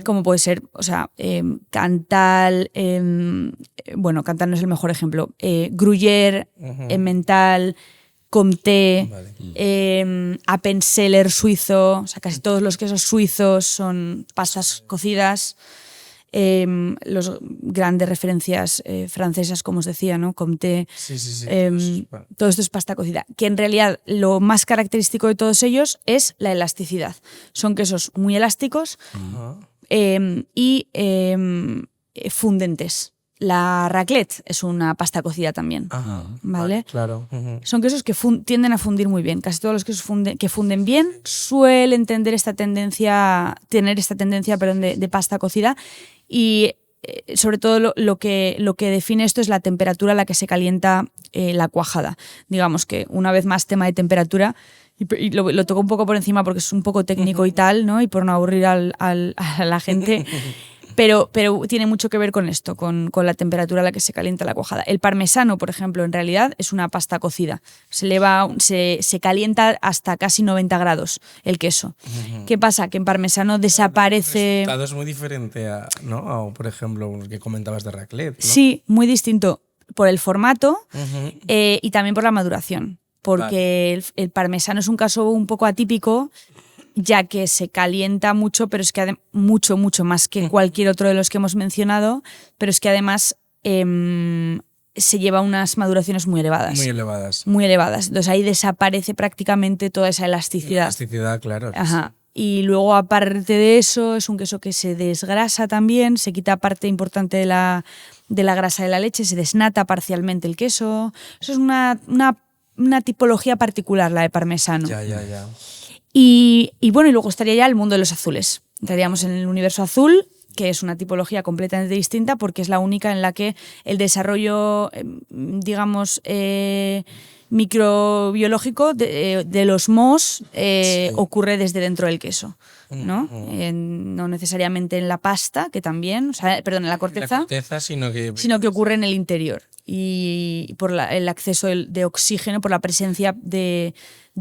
como puede ser, Cantal, Cantal no es el mejor ejemplo, Gruyère, Emmental, Comté, Appenzeller suizo, o sea, casi todos los quesos suizos son pastas cocidas. Los grandes referencias francesas, como os decía, ¿no? Comté, todo esto es pasta cocida, que en realidad lo más característico de todos ellos es la elasticidad. Son quesos muy elásticos y fundentes. La raclette es una pasta cocida también. ¿Vale? Claro. Son quesos que tienden a fundir muy bien. Casi todos los quesos que funden bien suelen tener esta tendencia de pasta cocida. Y sobre todo lo que define esto es la temperatura a la que se calienta la cuajada. Digamos que, una vez más, tema de temperatura, y lo toco un poco por encima porque es un poco técnico y tal, ¿no? Y por no aburrir a la gente. Pero tiene mucho que ver con esto, con la temperatura a la que se calienta la cuajada. El parmesano, por ejemplo, en realidad es una pasta cocida. Se calienta hasta casi 90 grados el queso. ¿Qué pasa? Que en parmesano desaparece... El resultado es muy diferente ¿no? Por ejemplo, lo que comentabas de raclette, ¿no? Sí, muy distinto por el formato y también por la maduración. Porque el parmesano es un caso un poco atípico, ya que se calienta mucho, pero es que mucho más que cualquier otro de los que hemos mencionado, pero es que además se lleva unas maduraciones muy elevadas. Muy elevadas. Entonces ahí desaparece prácticamente toda esa elasticidad. Elasticidad, claro. Ajá. Y luego, aparte de eso, es un queso que se desgrasa también, se quita parte importante de la grasa de la leche, se desnata parcialmente el queso. Eso es una tipología particular, la de parmesano. Ya. Y bueno, y luego estaría ya el mundo de los azules. Entraríamos en el universo azul, que es una tipología completamente distinta porque es la única en la que el desarrollo, digamos, microbiológico de los mohos ocurre desde dentro del queso, ¿no? No necesariamente en la pasta, que también, en la corteza, sino que ocurre en el interior. Y por el acceso de oxígeno, por la presencia de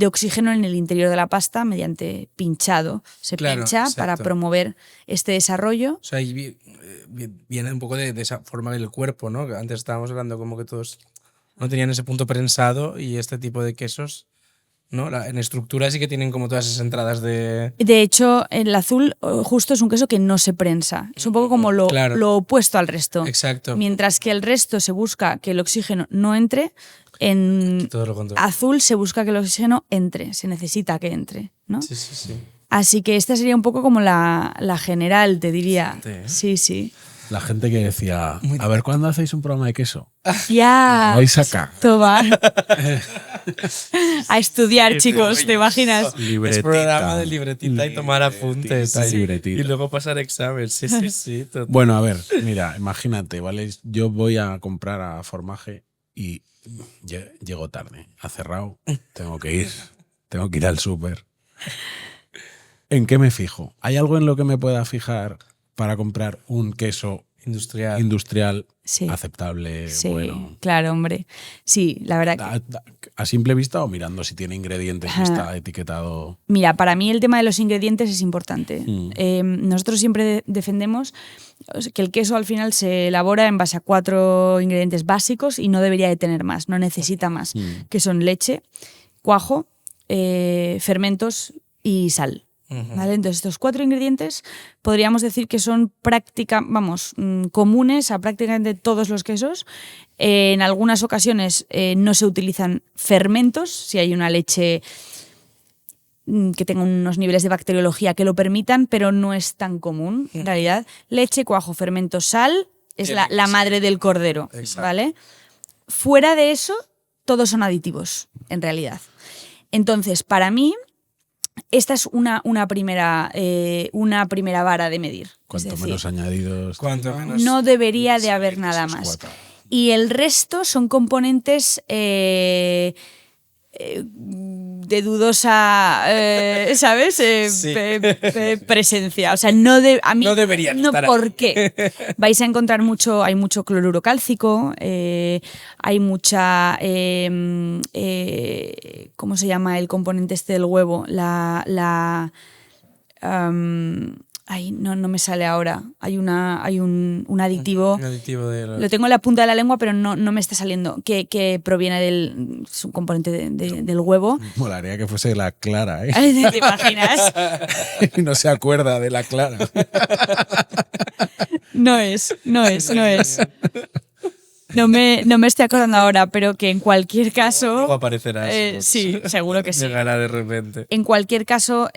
oxígeno en el interior de la pasta mediante pinchado. Se pincha para promover este desarrollo. O sea, viene un poco de esa forma del cuerpo, ¿no? Antes estábamos hablando como que todos no tenían ese punto prensado y este tipo de quesos, ¿no? En estructura sí que tienen como todas esas entradas de... De hecho, el azul justo es un queso que no se prensa. Es un poco como lo opuesto al resto. Exacto. Mientras que el resto se busca que el oxígeno no entre, en azul se busca que el oxígeno entre, se necesita que entre, ¿no? Sí. Así que esta sería un poco como la general, te diría. Sí. La gente que decía, a ver, ¿cuándo hacéis un programa de queso? Ya. Vais acá. Tomar. A estudiar, chicos, ¿te imaginas? Es programa de libretita y tomar apuntes. Libretita. Y luego pasar examen. Sí. Total. Bueno, a ver, mira, imagínate, ¿vale? Yo voy a comprar a Formaje y llego tarde. Ha cerrado. Tengo que ir al súper. ¿En qué me fijo? ¿Hay algo en lo que me pueda fijar para comprar un queso industrial aceptable? Sí, bueno, claro, hombre. Sí, la verdad. ¿A simple vista o mirando si tiene ingredientes y está etiquetado? Mira, para mí el tema de los ingredientes es importante. Nosotros siempre defendemos que el queso al final se elabora en base a 4 ingredientes básicos y no debería de tener más, no necesita más, que son leche, cuajo, fermentos y sal. ¿Vale? Entonces, estos 4 ingredientes podríamos decir que son comunes a prácticamente todos los quesos. En algunas ocasiones no se utilizan fermentos, si hay una leche que tenga unos niveles de bacteriología que lo permitan, pero no es tan común, en realidad. Leche, cuajo, fermentos, sal es la madre del cordero, ¿vale? Fuera de eso, todos son aditivos, en realidad. Entonces, para mí, esta es una primera vara de medir. Cuanto menos añadidos. No debería de haber nada más. Y el resto son componentes de dudosa, ¿sabes? Presencia. O sea, a mí no deberían estar ¿por ahí. qué? Vais a encontrar hay mucho cloruro cálcico, hay mucha, ¿cómo se llama el componente este del huevo? No me sale ahora. Hay un aditivo. Un aditivo Lo tengo en la punta de la lengua, pero no me está saliendo. Que proviene es un componente del huevo. Molaría que fuese la clara, ¿eh? ¿Te imaginas? Y no se acuerda de la clara. No es. No me estoy acordando ahora, pero que en cualquier caso... Luego aparecerá eso. Sí, seguro que sí. Llegará de repente. En cualquier caso,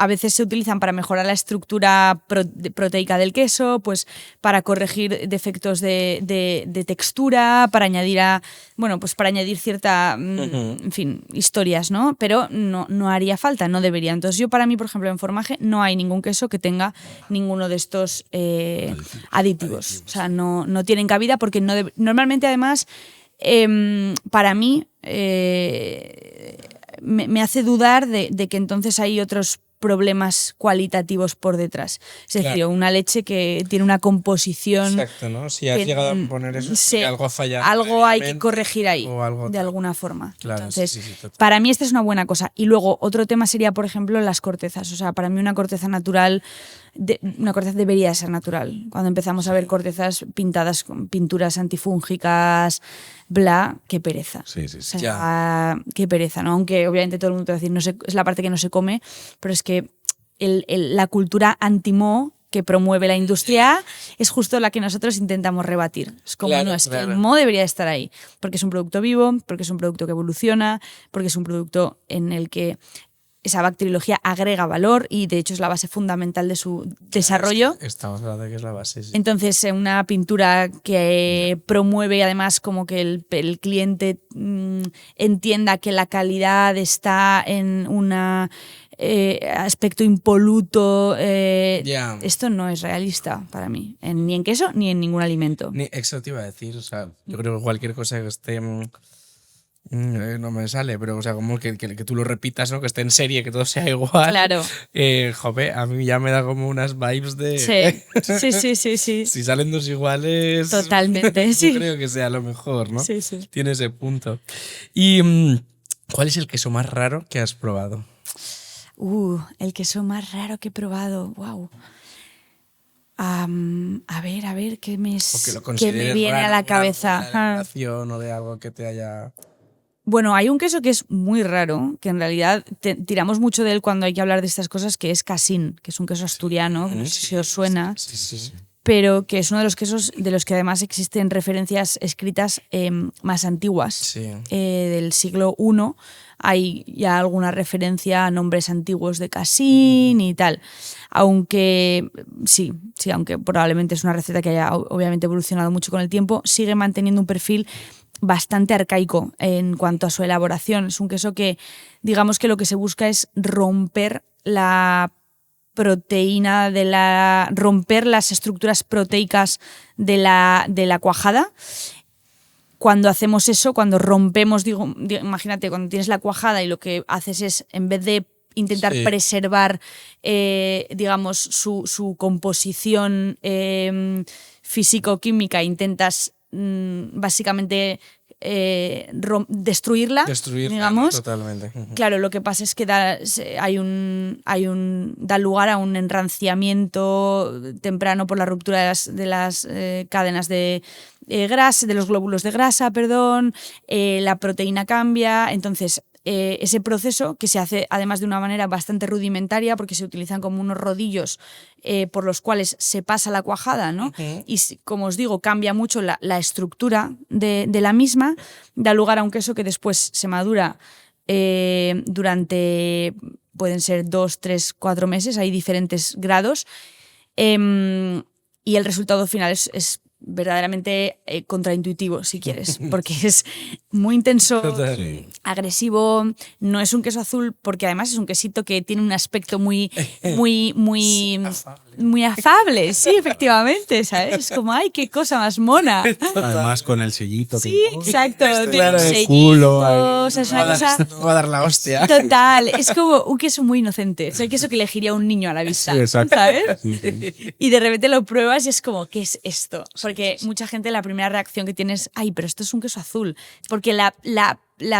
a veces se utilizan para mejorar la estructura proteica del queso, pues para corregir defectos de textura, para añadir para añadir cierta, en fin, historias, ¿no? Pero no haría falta, no debería. Entonces para mí, por ejemplo, en formaje no hay ningún queso que tenga ninguno de estos aditivos. O sea, no tienen cabida porque normalmente además para mí me hace dudar de que entonces hay otros problemas cualitativos por detrás. Es decir, una leche que tiene una composición... Exacto, ¿no? Si has llegado a poner eso, algo ha fallado. Algo hay que corregir ahí, de alguna forma. Claro, entonces, para mí esta es una buena cosa. Y luego, otro tema sería, por ejemplo, las cortezas. O sea, para mí una corteza natural... una corteza debería ser natural. Cuando empezamos a ver cortezas pintadas con pinturas antifúngicas, bla, qué pereza. Sí. O sea, qué pereza, ¿no? Aunque obviamente todo el mundo te va a decir, no sé, es la parte que no se come, pero es que la cultura anti-moho que promueve la industria es justo la que nosotros intentamos rebatir. Es como, que el moho debería estar ahí, porque es un producto vivo, porque es un producto que evoluciona, porque es un producto en el que esa bacteriología agrega valor y de hecho es la base fundamental de su desarrollo. Estamos hablando de que es la base. Sí. Entonces, una pintura que promueve además como que el cliente entienda que la calidad está en un aspecto impoluto, esto no es realista para mí, ni en queso ni en ningún alimento. Eso te iba a decir, o sea, yo creo que cualquier cosa que esté... no me sale, pero o sea, como que tú lo repitas, ¿no? Que esté en serie, que todo sea igual. Claro. Jope, a mí ya me da como unas vibes de... Sí. Si salen dos iguales... Totalmente, sí. Creo que sea lo mejor, ¿no? Sí. Tiene ese punto. ¿Y cuál es el queso más raro que has probado? El queso más raro que he probado. Wow. A ver, ¿qué me viene raro, a la cabeza? De relación o de algo que te haya... Bueno, hay un queso que es muy raro, que en realidad tiramos mucho de él cuando hay que hablar de estas cosas, que es Casín, que es un queso asturiano, no sé si os suena, pero que es uno de los quesos de los que además existen referencias escritas más antiguas. Del siglo I hay ya alguna referencia a nombres antiguos de Casín y tal. Aunque aunque probablemente es una receta que haya obviamente evolucionado mucho con el tiempo, sigue manteniendo un perfil bastante arcaico en cuanto a su elaboración. Es un queso que, digamos que lo que se busca es romper la proteína, romper las estructuras proteicas de la cuajada. Cuando hacemos eso, cuando rompemos, imagínate, cuando tienes la cuajada y lo que haces es, en vez de intentar preservar, digamos, su composición físico-química, intentas básicamente destruirla, digamos. Totalmente. Claro, lo que pasa es que da lugar a un enranciamiento temprano por la ruptura de las cadenas de grasa, de los glóbulos de grasa, la proteína cambia, entonces ese proceso, que se hace además de una manera bastante rudimentaria porque se utilizan como unos rodillos por los cuales se pasa la cuajada, ¿no? Y como os digo, cambia mucho la estructura de la misma, da lugar a un queso que después se madura durante, pueden ser 2, 3, 4 meses, hay diferentes grados, y el resultado final es verdaderamente contraintuitivo, si quieres, porque es muy intenso, agresivo. No es un queso azul porque además es un quesito que tiene un aspecto muy afable, sí, efectivamente, ¿sabes? Como, ay, qué cosa más mona. Además con el sellito. Sí, exacto. Claro, el culo, o sea, es una cosa... Va a dar la hostia. Total, es como un queso muy inocente. Es el queso que elegiría un niño a la vista, ¿sabes? Sí. Y de repente lo pruebas y es como, ¿qué es esto? Porque mucha gente la primera reacción que tiene es, ay, pero esto es un queso azul. Porque la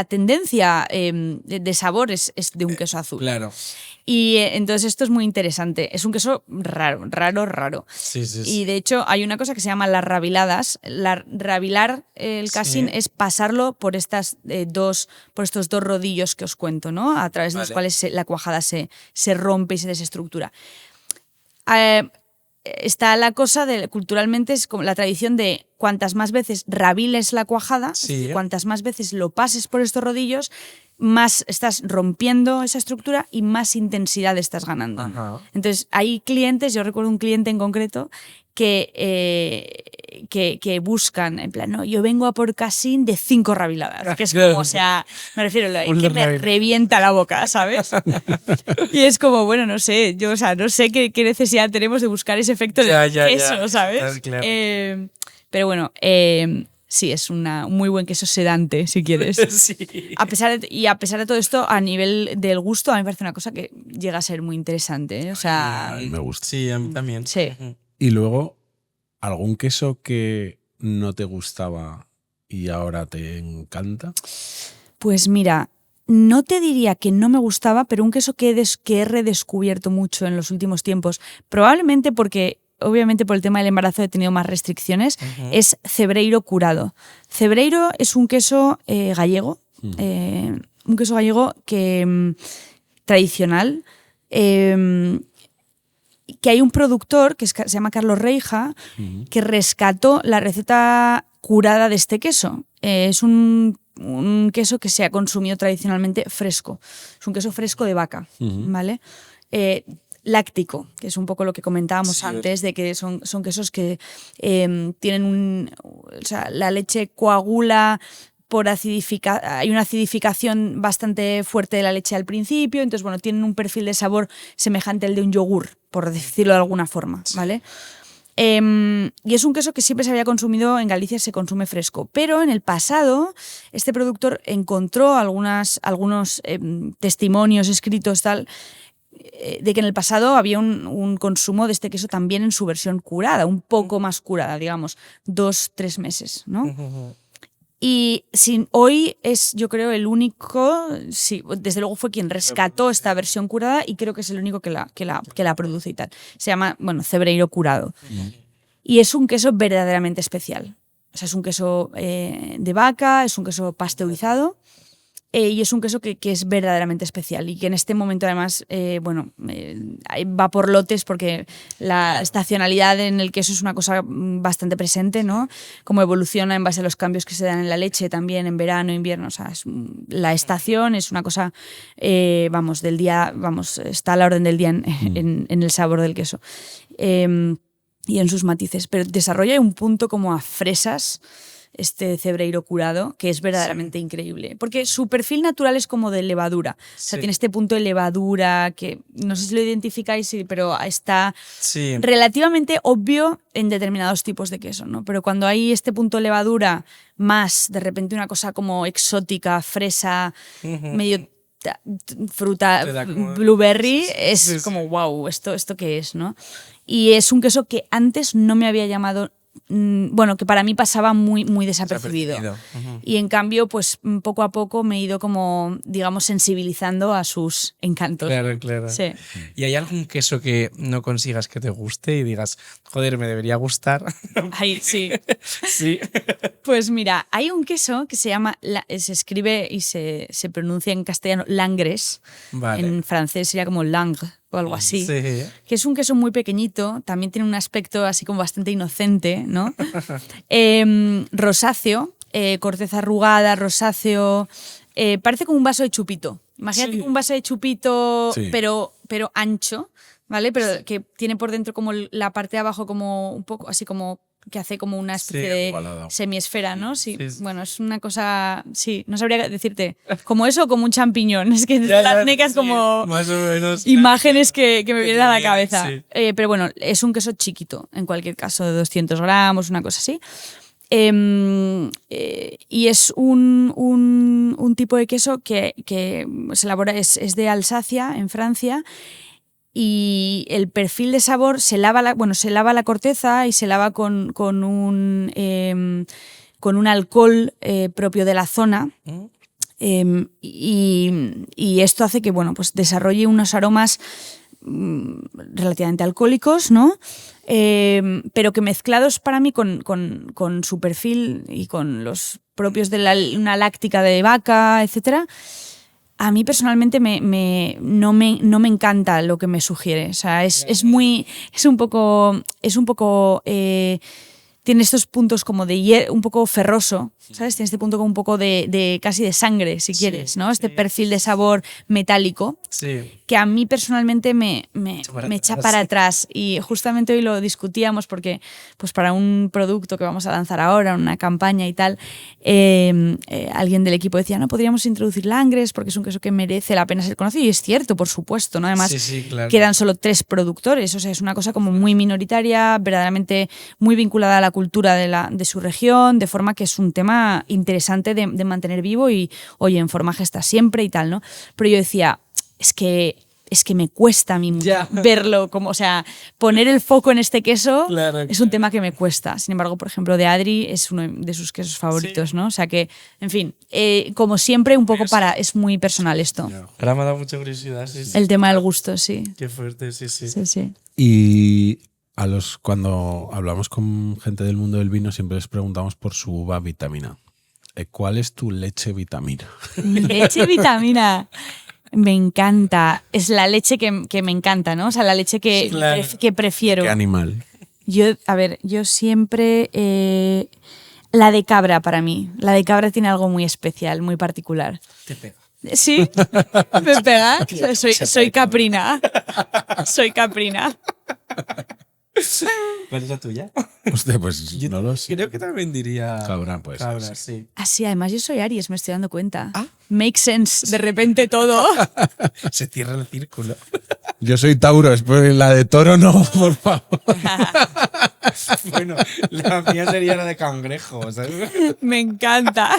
tendencia de sabor es de un queso azul. Claro. Y entonces esto es muy interesante. Es un queso raro. Sí. Y de hecho hay una cosa que se llama las rabiladas. Rabilar el Casín es pasarlo por estos dos rodillos que os cuento, ¿no? A través de los cuales la cuajada se rompe y se desestructura. Está la cosa culturalmente es como la tradición de cuantas más veces rabiles la cuajada, cuantas más veces lo pases por estos rodillos, más estás rompiendo esa estructura y más intensidad estás ganando. Ajá. Entonces, hay clientes, yo recuerdo un cliente en concreto que buscan, en plan, no, yo vengo a por casín de 5 rabiladas, que es como, o sea, me refiero, que me revienta la boca, ¿sabes? Y es como, bueno, no sé, yo, o sea, no sé qué necesidad tenemos de buscar ese efecto de queso, ¿sabes? Claro. Pero bueno, sí, es un muy buen queso sedante, si quieres. Sí. A pesar de todo esto, a nivel del gusto, a mí me parece una cosa que llega a ser muy interesante, ¿eh? O sea, A mí me gusta. Sí, a mí también. sí. Y luego, ¿algún queso que no te gustaba y ahora te encanta? Pues mira, no te diría que no me gustaba, pero un queso que he redescubierto mucho en los últimos tiempos, probablemente porque, obviamente por el tema del embarazo he tenido más restricciones, es cebreiro curado. Cebreiro es un queso gallego, un queso gallego que tradicional, que hay un productor que se llama Carlos Reija, que rescató la receta curada de este queso. Es un queso que se ha consumido tradicionalmente fresco. Es un queso fresco de vaca, ¿vale? Láctico, que es un poco lo que comentábamos antes, de que son quesos que tienen o sea, la leche coagula por hay una acidificación bastante fuerte de la leche al principio, entonces bueno, tienen un perfil de sabor semejante al de un yogur, por decirlo de alguna forma, ¿vale? Y es un queso que siempre se había consumido en Galicia, se consume fresco, pero en el pasado este productor encontró algunos testimonios escritos tal, de que en el pasado había un consumo de este queso también en su versión curada, un poco más curada, digamos, 2-3 meses, ¿no? Y hoy es, yo creo, el único, sí, desde luego fue quien rescató esta versión curada y creo que es el único que la produce y tal. Se llama, bueno, cebreiro curado. Y es un queso verdaderamente especial. O sea, es un queso de vaca, es un queso pasteurizado y es un queso que es verdaderamente especial y que en este momento además, va por lotes porque la estacionalidad en el queso es una cosa bastante presente, ¿no? Como evoluciona en base a los cambios que se dan en la leche también en verano, invierno, o sea, la estación es una cosa, del día, está a la orden del día en el sabor del queso. Y en sus matices, pero desarrolla un punto como a fresas, este cebreiro curado, que es verdaderamente increíble, porque su perfil natural es como de levadura, o sea, tiene este punto de levadura que no sé si lo identificáis, pero está relativamente obvio en determinados tipos de queso, ¿no? Pero cuando hay este punto de levadura más de repente una cosa como exótica, fresa, medio fruta, blueberry, es como wow, ¿esto qué es, no? Y es un queso que antes no me había llamado, bueno, que para mí pasaba muy, muy desapercibido. Y en cambio, pues poco a poco me he ido como, digamos, sensibilizando a sus encantos. Claro. Sí. ¿Y hay algún queso que no consigas que te guste y digas, joder, me debería gustar? Ay, sí. Sí. Pues mira, hay un queso que se llama, se escribe y se pronuncia en castellano langres, Vale. En francés sería como langre o algo así, Sí. que es un queso muy pequeñito, también tiene un aspecto así como bastante inocente, ¿no? Rosáceo, corteza arrugada, rosáceo, parece como un vaso de chupito. Imagínate un vaso de chupito, pero ancho, ¿vale? Pero que tiene por dentro como la parte de abajo como un poco así como que hace como una especie de semiesfera, ¿no? Sí. Bueno, es una cosa, no sabría decirte, como eso o como un champiñón, es que las necas como más o menos imágenes que me vienen a la cabeza. Pero bueno, es un queso chiquito, en cualquier caso, de 200 gramos, una cosa así. Y es un tipo de queso que se elabora, es de Alsacia, en Francia. Y el perfil de sabor se lava la corteza y se lava con un alcohol propio de la zona. Y esto hace que pues desarrolle unos aromas relativamente alcohólicos, ¿no? Pero que mezclados para mí con su perfil y con los propios de una láctica de vaca, etcétera, a mí personalmente no me encanta lo que me sugiere. O sea, es un poco tiene estos puntos como de un poco ferroso, ¿sabes? Tiene este punto como un poco de casi de sangre, si quieres, ¿no? Este perfil de sabor metálico que a mí personalmente me echa para atrás. Y justamente hoy lo discutíamos porque pues para un producto que vamos a lanzar ahora, una campaña y tal, alguien del equipo decía, no, podríamos introducir Langres porque es un queso que merece la pena ser conocido. Y es cierto, por supuesto, ¿no? Además, claro. quedan solo 3 productores, o sea, es una cosa como muy minoritaria, verdaderamente muy vinculada a la cultura de su región, de forma que es un tema interesante de mantener vivo y, oye, en formaje está siempre y tal, ¿no? Pero yo decía, es que me cuesta a mí verlo, como, o sea, poner el foco en este queso es un tema que me cuesta. Sin embargo, por ejemplo, de Adri es uno de sus quesos favoritos, ¿no? O sea que, en fin, como siempre, un poco es muy personal esto. Ahora me ha dado mucha curiosidad. Sí. El tema del gusto, sí. Qué fuerte, sí. Sí. Y cuando hablamos con gente del mundo del vino siempre les preguntamos por su uva vitamina. ¿Cuál es tu leche vitamina? Mi leche vitamina. Me encanta. Es la leche que me encanta, ¿no? O sea, la leche que prefiero. ¿Qué animal? Yo siempre... la de cabra para mí. La de cabra tiene algo muy especial, muy particular. Te pega. ¿Sí? ¿Me pega? Soy caprina. Soy caprina. ¿Cuál es la tuya? Hostia, pues Yo no lo sé. creo que también diría Cabra, pues. cabra, sí. Así, además yo soy Aries, me estoy dando cuenta. Make sense, de repente todo. Se cierra el círculo. Yo soy Tauro, después la de Toro no, por favor. Bueno, la mía sería la de cangrejo, ¿sabes? Me encanta.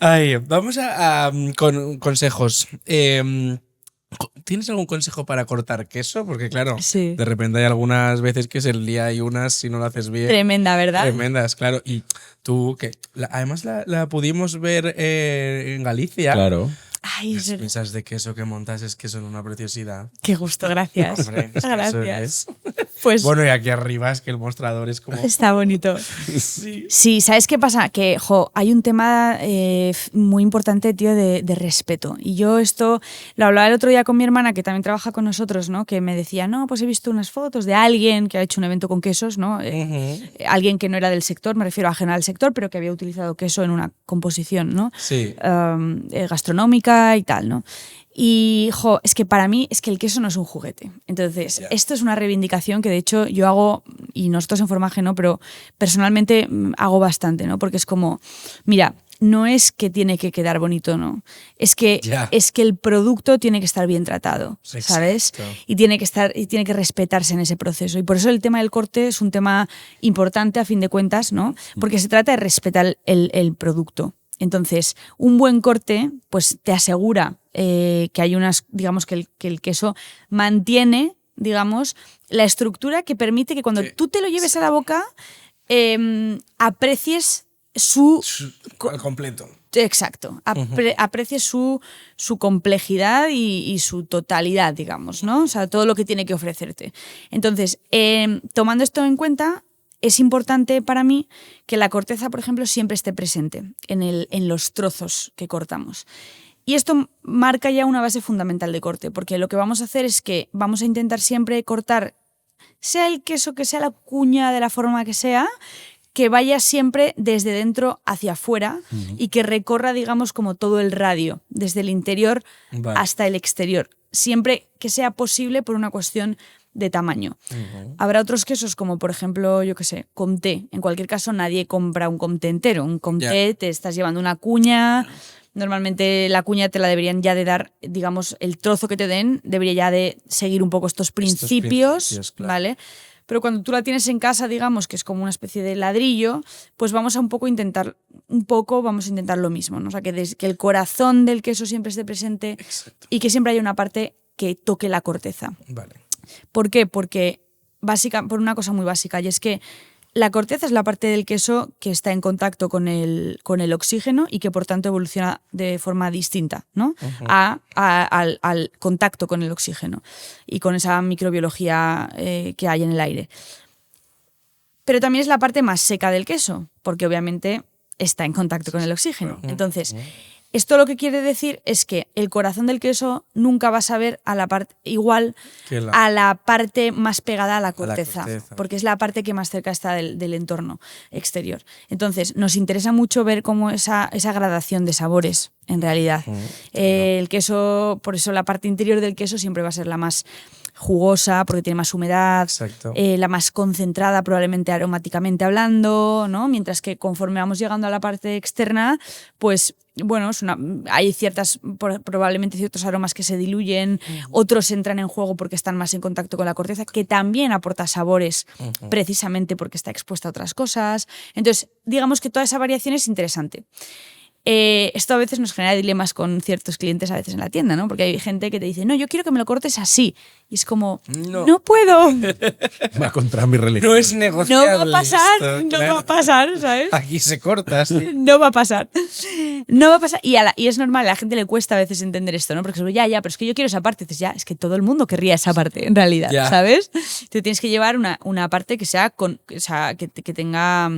Ay, vamos con consejos. ¿Tienes algún consejo para cortar queso? Porque claro, Sí. de repente hay algunas veces que se lía y unas si no lo haces bien. Tremenda, ¿verdad? Tremendas, claro. Y tú, que además la pudimos ver en Galicia. Claro. Ay, Las piezas de queso que montas es que son una preciosidad. qué gusto, gracias. Hombre, es que Gracias. eso Pues bueno, y aquí arriba es que el mostrador es como... está bonito. Sí. Sí, ¿sabes qué pasa? Que hay un tema muy importante, tío, de respeto. Y yo esto lo hablaba el otro día con mi hermana, que también trabaja con nosotros, ¿no? Que me decía, no, pues he visto unas fotos de alguien que ha hecho un evento con quesos, ¿no? Alguien que no era del sector, me refiero a ajena al sector, pero que había utilizado queso en una composición, ¿no? Sí. Gastronómica y tal, ¿no? Y, es que para mí es que el queso no es un juguete. Entonces, esto es una reivindicación que de hecho yo hago, y nosotros en Formaje no, pero personalmente hago bastante, ¿no? Porque es como, mira, no es que tiene que quedar bonito, ¿no? Es que el producto tiene que estar bien tratado, ¿sabes? Y tiene que respetarse en ese proceso. Y por eso el tema del corte es un tema importante a fin de cuentas, ¿no? Porque se trata de respetar el producto. Entonces, un buen corte pues te asegura que hay unas, digamos, que el queso mantiene, digamos, la estructura que permite que cuando tú te lo lleves a la boca aprecies al completo. Exacto. Aprecies su complejidad y su totalidad, digamos, ¿no? O sea, todo lo que tiene que ofrecerte. Entonces, tomando esto en cuenta, es importante para mí que la corteza, por ejemplo, siempre esté presente en los trozos que cortamos. Y esto marca ya una base fundamental de corte, porque lo que vamos a hacer es que vamos a intentar siempre cortar, sea el queso, que sea la cuña, de la forma que sea, que vaya siempre desde dentro hacia afuera y que recorra, digamos, como todo el radio, desde el interior hasta el exterior. Siempre que sea posible por una cuestión de tamaño. Habrá otros quesos como, por ejemplo, yo qué sé, comté. En cualquier caso, nadie compra un comté entero. Un comté te estás llevando una cuña. Normalmente la cuña te la deberían ya de dar, digamos, el trozo que te den debería ya de seguir un poco estos principios, claro. ¿Vale? Pero cuando tú la tienes en casa, digamos, que es como una especie de ladrillo, pues vamos a intentar lo mismo, ¿no? O sea, que el corazón del queso siempre esté presente. Exacto. Y que siempre haya una parte que toque la corteza. Vale. ¿Por qué? Porque por una cosa muy básica, y es que la corteza es la parte del queso que está en contacto con el oxígeno y que por tanto evoluciona de forma distinta, ¿no? Al contacto con el oxígeno y con esa microbiología que hay en el aire. Pero también es la parte más seca del queso, porque obviamente está en contacto con el oxígeno. Entonces, Esto lo que quiere decir es que el corazón del queso nunca va a saber a la parte igual a la parte más pegada a la corteza, porque es la parte que más cerca está del entorno exterior. Entonces, nos interesa mucho ver cómo esa gradación de sabores, en realidad. El queso, por eso la parte interior del queso siempre va a ser la más jugosa, porque tiene más humedad, la más concentrada probablemente aromáticamente hablando, ¿no? Mientras que conforme vamos llegando a la parte externa, pues bueno, hay probablemente ciertos aromas que se diluyen, otros entran en juego porque están más en contacto con la corteza, que también aporta sabores precisamente porque está expuesta a otras cosas. Entonces, digamos que toda esa variación es interesante. Esto a veces nos genera dilemas con ciertos clientes a veces en la tienda, ¿no? Porque hay gente que te dice, no, yo quiero que me lo cortes así. Y es como, no puedo. Va contra mi religión. No es negociable. No va a pasar, esto, no va a pasar, ¿sabes? Aquí se corta, sí. No va a pasar. No va a pasar. Y es normal, a la gente le cuesta a veces entender esto, ¿no? Porque ya, pero es que yo quiero esa parte. Dices, ya, es que todo el mundo querría esa parte, en realidad, ¿sabes? Te tienes que llevar una parte que sea que tenga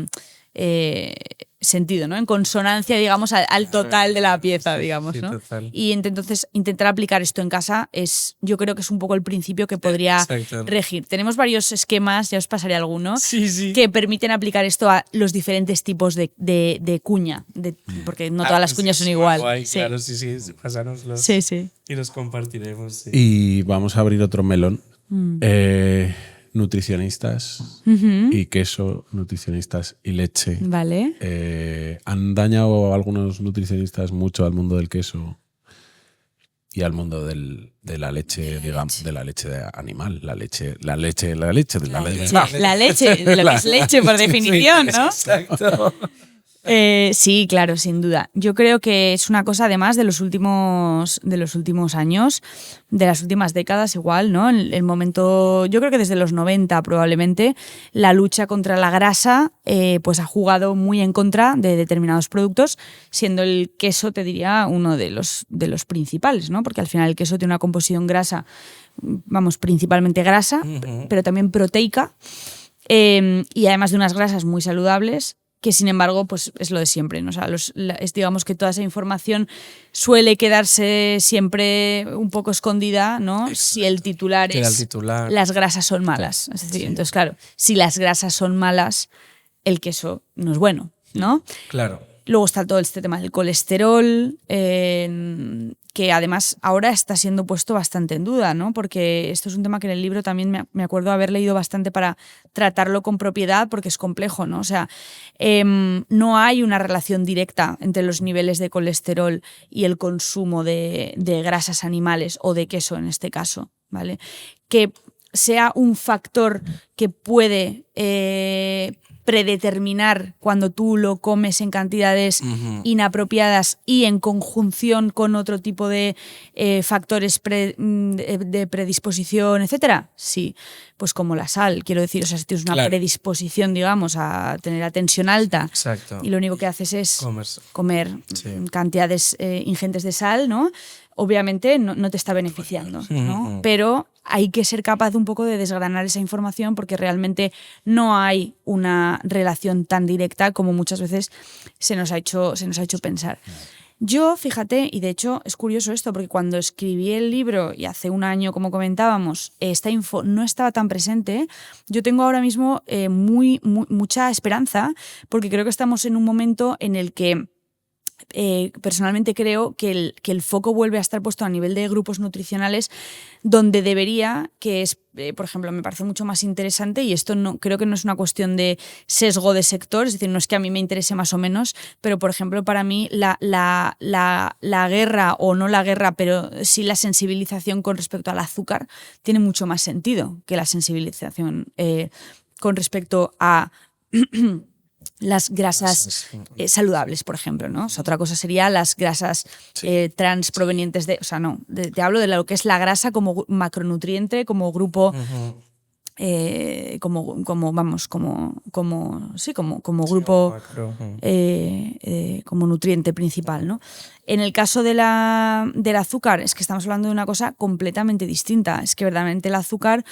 sentido, ¿no? En consonancia, digamos, al total de la pieza, digamos, ¿no? Total. Y entonces intentar aplicar esto en casa yo creo que es un poco el principio que podría regir. Tenemos varios esquemas, ya os pasaré algunos, que permiten aplicar esto a los diferentes tipos de cuña, porque no todas las cuñas son igual. Guay, claro, sí, pasárnoslos. Sí. Y los compartiremos. Sí. Y vamos a abrir otro melón. Nutricionistas y queso, nutricionistas y leche. Vale. Han dañado algunos nutricionistas mucho al mundo del queso y al mundo de la leche, digamos, de la leche animal, la leche, lo que es leche por definición, ¿no? Exacto. Sí, claro, sin duda. Yo creo que es una cosa además de los últimos años, de las últimas décadas igual, ¿no? El momento, yo creo que desde los 90 probablemente, la lucha contra la grasa pues ha jugado muy en contra de determinados productos, siendo el queso, te diría, uno de los principales, ¿no? Porque al final el queso tiene una composición grasa, principalmente grasa, pero también proteica, y además de unas grasas muy saludables, que sin embargo pues es lo de siempre, ¿no? O sea, digamos que toda esa información suele quedarse siempre un poco escondida, ¿no? Si el titular es las grasas son malas. Es decir, entonces claro, si las grasas son malas, el queso no es bueno, ¿no? Claro. Luego está todo este tema del colesterol, que además ahora está siendo puesto bastante en duda, ¿no? Porque esto es un tema que en el libro también me acuerdo haber leído bastante para tratarlo con propiedad, porque es complejo, ¿no? O sea, no hay una relación directa entre los niveles de colesterol y el consumo de grasas animales o de queso en este caso, ¿vale? Que sea un factor que puede predeterminar cuando tú lo comes en cantidades inapropiadas y en conjunción con otro tipo de factores de predisposición, etcétera. Sí, pues como la sal, quiero decir, o sea, si tienes una predisposición, digamos, a tener la tensión alta y lo único que haces es comer cantidades ingentes de sal, ¿no? Obviamente no te está beneficiando, ¿no? Pero hay que ser capaz un poco de desgranar esa información porque realmente no hay una relación tan directa como muchas veces se nos ha hecho pensar. Yo, fíjate, y de hecho es curioso esto, porque cuando escribí el libro, y hace un año, como comentábamos, esta info no estaba tan presente, yo tengo ahora mismo mucha esperanza, porque creo que estamos en un momento en el que personalmente creo que el foco vuelve a estar puesto a nivel de grupos nutricionales donde debería, que es, por ejemplo, me parece mucho más interesante, y esto creo que no es una cuestión de sesgo de sector, es decir, no es que a mí me interese más o menos, pero por ejemplo para mí la guerra, o no la guerra, pero sí la sensibilización con respecto al azúcar tiene mucho más sentido que la sensibilización con respecto a las grasas saludables, por ejemplo, ¿no? O sea, otra cosa sería las grasas trans provenientes de... O sea, no, te hablo de lo que es la grasa como macronutriente, como grupo como grupo, como nutriente principal, ¿no? En el caso del azúcar, es que estamos hablando de una cosa completamente distinta. Es que verdaderamente el azúcar,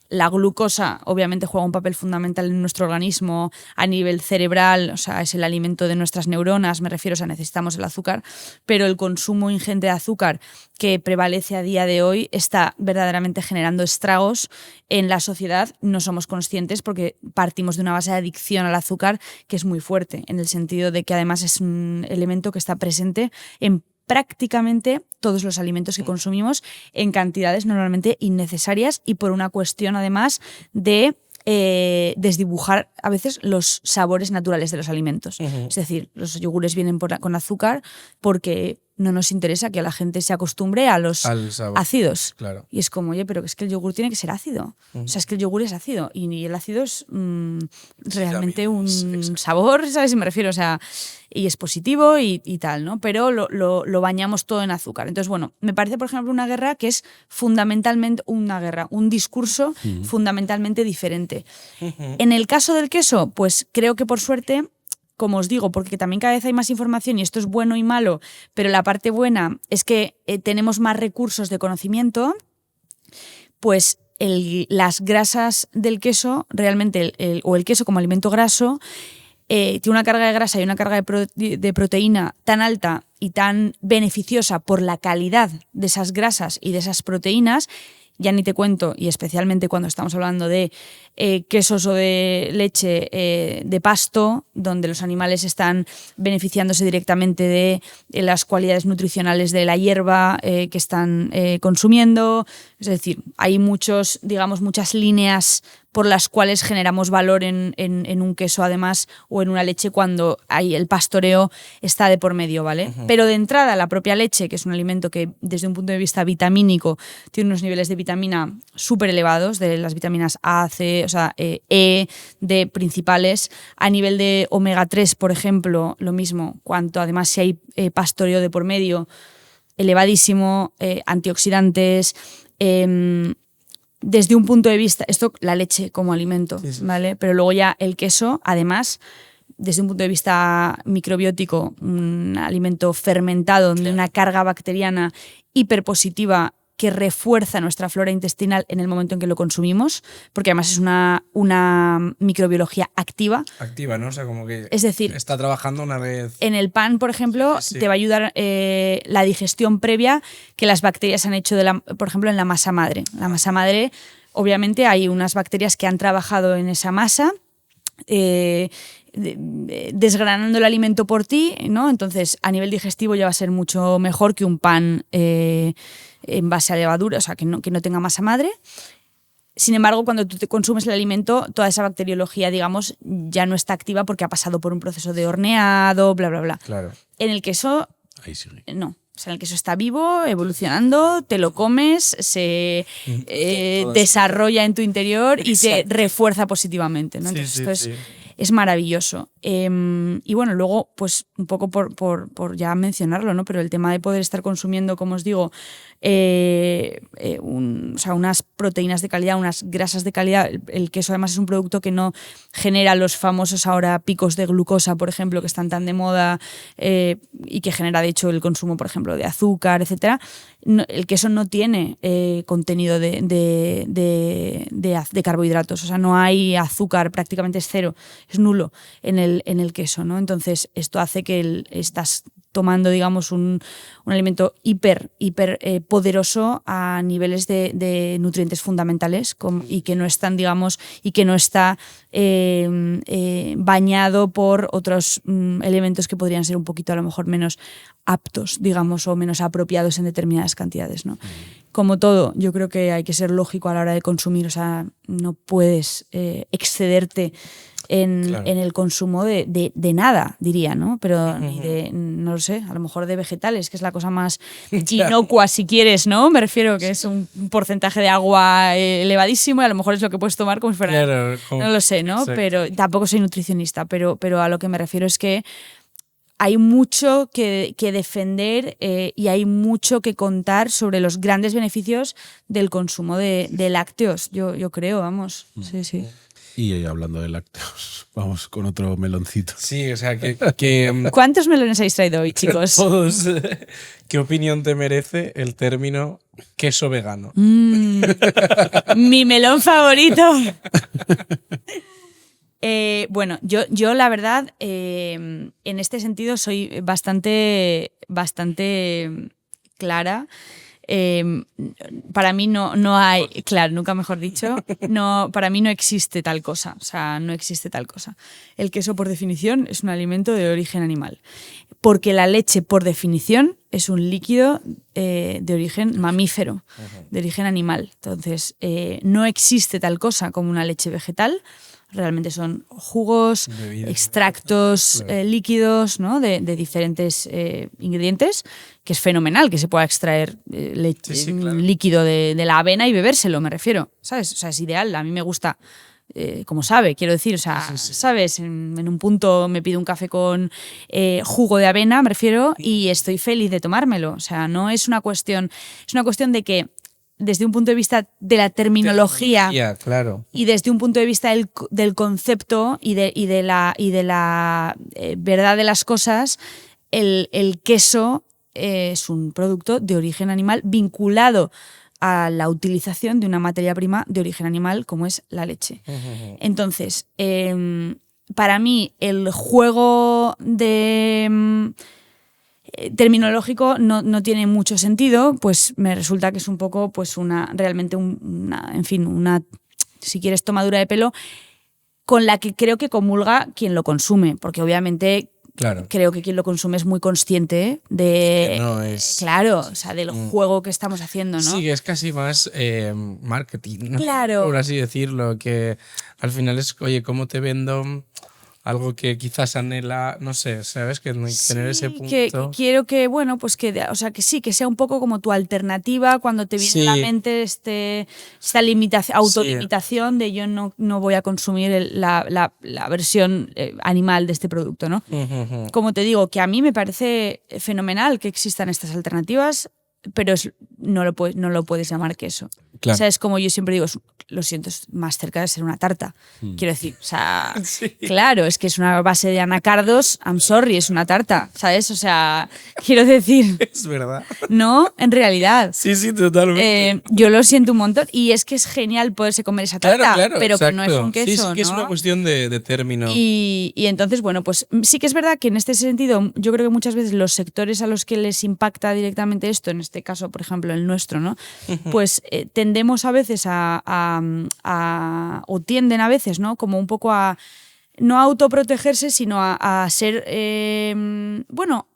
la glucosa obviamente juega un papel fundamental en nuestro organismo a nivel cerebral, o sea, es el alimento de nuestras neuronas, me refiero, o sea, necesitamos el azúcar, pero el consumo ingente de azúcar que prevalece a día de hoy está verdaderamente generando estragos en la sociedad. No somos conscientes porque partimos de una base de adicción al azúcar que es muy fuerte, en el sentido de que además es un elemento que está presente en prácticamente todos los alimentos que consumimos en cantidades normalmente innecesarias y por una cuestión además de desdibujar a veces los sabores naturales de los alimentos. Es decir, los yogures vienen con azúcar porque no nos interesa que la gente se acostumbre a los ácidos. Claro. Y es como, oye, pero es que el yogur tiene que ser ácido. O sea, es que el yogur es ácido y el ácido es realmente un sabor, ¿sabes? Si me refiero, o sea, y es positivo y tal, ¿no? Pero lo bañamos todo en azúcar. Entonces, bueno, me parece, por ejemplo, una guerra que es fundamentalmente un discurso fundamentalmente diferente. En el caso del queso, pues creo que por suerte, como os digo, porque también cada vez hay más información y esto es bueno y malo, pero la parte buena es que tenemos más recursos de conocimiento, pues las grasas del queso, realmente, o el queso como alimento graso, tiene una carga de grasa y una carga de proteína tan alta y tan beneficiosa por la calidad de esas grasas y de esas proteínas. Ya ni te cuento, y especialmente cuando estamos hablando de quesos o de leche de pasto, donde los animales están beneficiándose directamente de las cualidades nutricionales de la hierba que están consumiendo. Es decir, hay muchas líneas por las cuales generamos valor en un queso además o en una leche cuando el pastoreo está de por medio, ¿vale? Pero de entrada la propia leche, que es un alimento que desde un punto de vista vitamínico tiene unos niveles de vitamina súper elevados, de las vitaminas A, C, o sea, E, D principales. A nivel de omega 3, por ejemplo, lo mismo, cuanto además si hay pastoreo de por medio, elevadísimo, antioxidantes. Desde un punto de vista, esto la leche como alimento, sí. ¿Vale? Pero luego ya el queso, además, desde un punto de vista microbiótico, un alimento fermentado, de una carga bacteriana hiperpositiva que refuerza nuestra flora intestinal en el momento en que lo consumimos, porque además es una microbiología activa. Activa, ¿no? O sea, como que es decir, está trabajando una vez. En el pan, por ejemplo, te va a ayudar la digestión previa que las bacterias han hecho, por ejemplo, en la masa madre. La masa madre, obviamente, hay unas bacterias que han trabajado en esa masa, desgranando el alimento por ti, ¿no? Entonces, a nivel digestivo ya va a ser mucho mejor que un pan en base a levadura, o sea, que no tenga masa madre. Sin embargo, cuando tú te consumes el alimento, toda esa bacteriología, digamos, ya no está activa porque ha pasado por un proceso de horneado, bla, bla, bla. Claro. En el queso, ahí sigue. No. O sea, el queso está vivo, evolucionando, te lo comes, se desarrolla en tu interior y te refuerza positivamente, ¿no? Entonces, esto es maravilloso. Y bueno, luego, pues un poco por ya mencionarlo, ¿no? Pero el tema de poder estar consumiendo, como os digo, unas proteínas de calidad, unas grasas de calidad. El queso además es un producto que no genera los famosos ahora picos de glucosa, por ejemplo, que están tan de moda y que genera de hecho el consumo, por ejemplo, de azúcar, etcétera. El queso no tiene contenido de carbohidratos, o sea, no hay azúcar, prácticamente es cero, es nulo en el queso, ¿no? Entonces esto hace que estás tomando, digamos, un alimento hiper poderoso a niveles de nutrientes fundamentales y que no están, digamos, y que no está bañado por otros elementos que podrían ser un poquito a lo mejor menos aptos, digamos, o menos apropiados en determinadas cantidades, ¿no? Como todo, yo creo que hay que ser lógico a la hora de consumir, o sea, no puedes excederte en el consumo de nada, diría, ¿no? Pero ni de, no lo sé, a lo mejor de vegetales, que es la cosa más inocua, si quieres, ¿no? Me refiero que es un porcentaje de agua elevadísimo y a lo mejor es lo que puedes tomar como si fuera... No lo sé, ¿no? Exacto. Pero tampoco soy nutricionista, pero a lo que me refiero es que hay mucho que defender y hay mucho que contar sobre los grandes beneficios del consumo de lácteos, yo creo, vamos. Sí, sí. Y hablando de lácteos, vamos con otro meloncito. Sí, o sea, que ¿Cuántos melones habéis traído hoy, chicos? todos, ¿qué opinión te merece el término queso vegano? Mi melón favorito. Bueno, yo la verdad, en este sentido soy bastante clara. Para mí no hay, claro, nunca mejor dicho, para mí no existe tal cosa, o sea, no existe tal cosa. El queso, por definición, es un alimento de origen animal, porque la leche, por definición, es un líquido de origen mamífero, de origen animal. Entonces, no existe tal cosa como una leche vegetal. Realmente son jugos, Bebidas, extractos líquidos, ¿no? de diferentes ingredientes, que es fenomenal que se pueda extraer claro. líquido de la avena y bebérselo, me refiero. ¿Sabes? O sea, es ideal. A mí me gusta, como sabe, quiero decir. O sea, ¿sabes? En un punto me pido un café con jugo de avena, me refiero, y estoy feliz de tomármelo. O sea, no es una cuestión. Es una cuestión de que, desde un punto de vista de la terminología, claro. y desde un punto de vista del concepto y de la verdad de las cosas, el queso es un producto de origen animal vinculado a la utilización de una materia prima de origen animal como es la leche. Entonces, para mí el juego terminológico no tiene mucho sentido, pues me resulta que es un poco, pues realmente una, si quieres, tomadura de pelo con la que creo que comulga quien lo consume, porque obviamente Claro. creo que quien lo consume es muy consciente de, no es, claro, o sea, del juego que estamos haciendo, ¿no? Sí, es casi más marketing, ¿no? Claro. Por así decirlo, que al final es, oye, ¿cómo te vendo algo que quizás anhela, no sé, ¿sabes? Que no hay que tener ese punto. Que quiero que, bueno, pues o sea, que sí, que sea un poco como tu alternativa cuando te viene a la mente esta autolimitación de yo no voy a consumir la versión animal de este producto, ¿no? Como te digo, que a mí me parece fenomenal que existan estas alternativas, pero no lo puedes llamar queso. Claro. O sea, es como yo siempre digo, lo siento, es más cerca de ser una tarta. Quiero decir, o sea, claro, es que es una base de anacardos, I'm sorry, es una tarta, ¿sabes? O sea, quiero decir... Es verdad. No, en realidad. Sí, totalmente. Yo lo siento un montón y es que es genial poderse comer esa tarta, Claro, pero exacto. que no es un queso, Sí, que es una cuestión de término. Y entonces, bueno, pues sí que es verdad que en este sentido yo creo que muchas veces los sectores a los que les impacta directamente esto, en este caso, por ejemplo, el nuestro, ¿no? Pues tendemos a veces o tienden a veces, ¿no? Como un poco a no a autoprotegerse, sino a ser, bueno,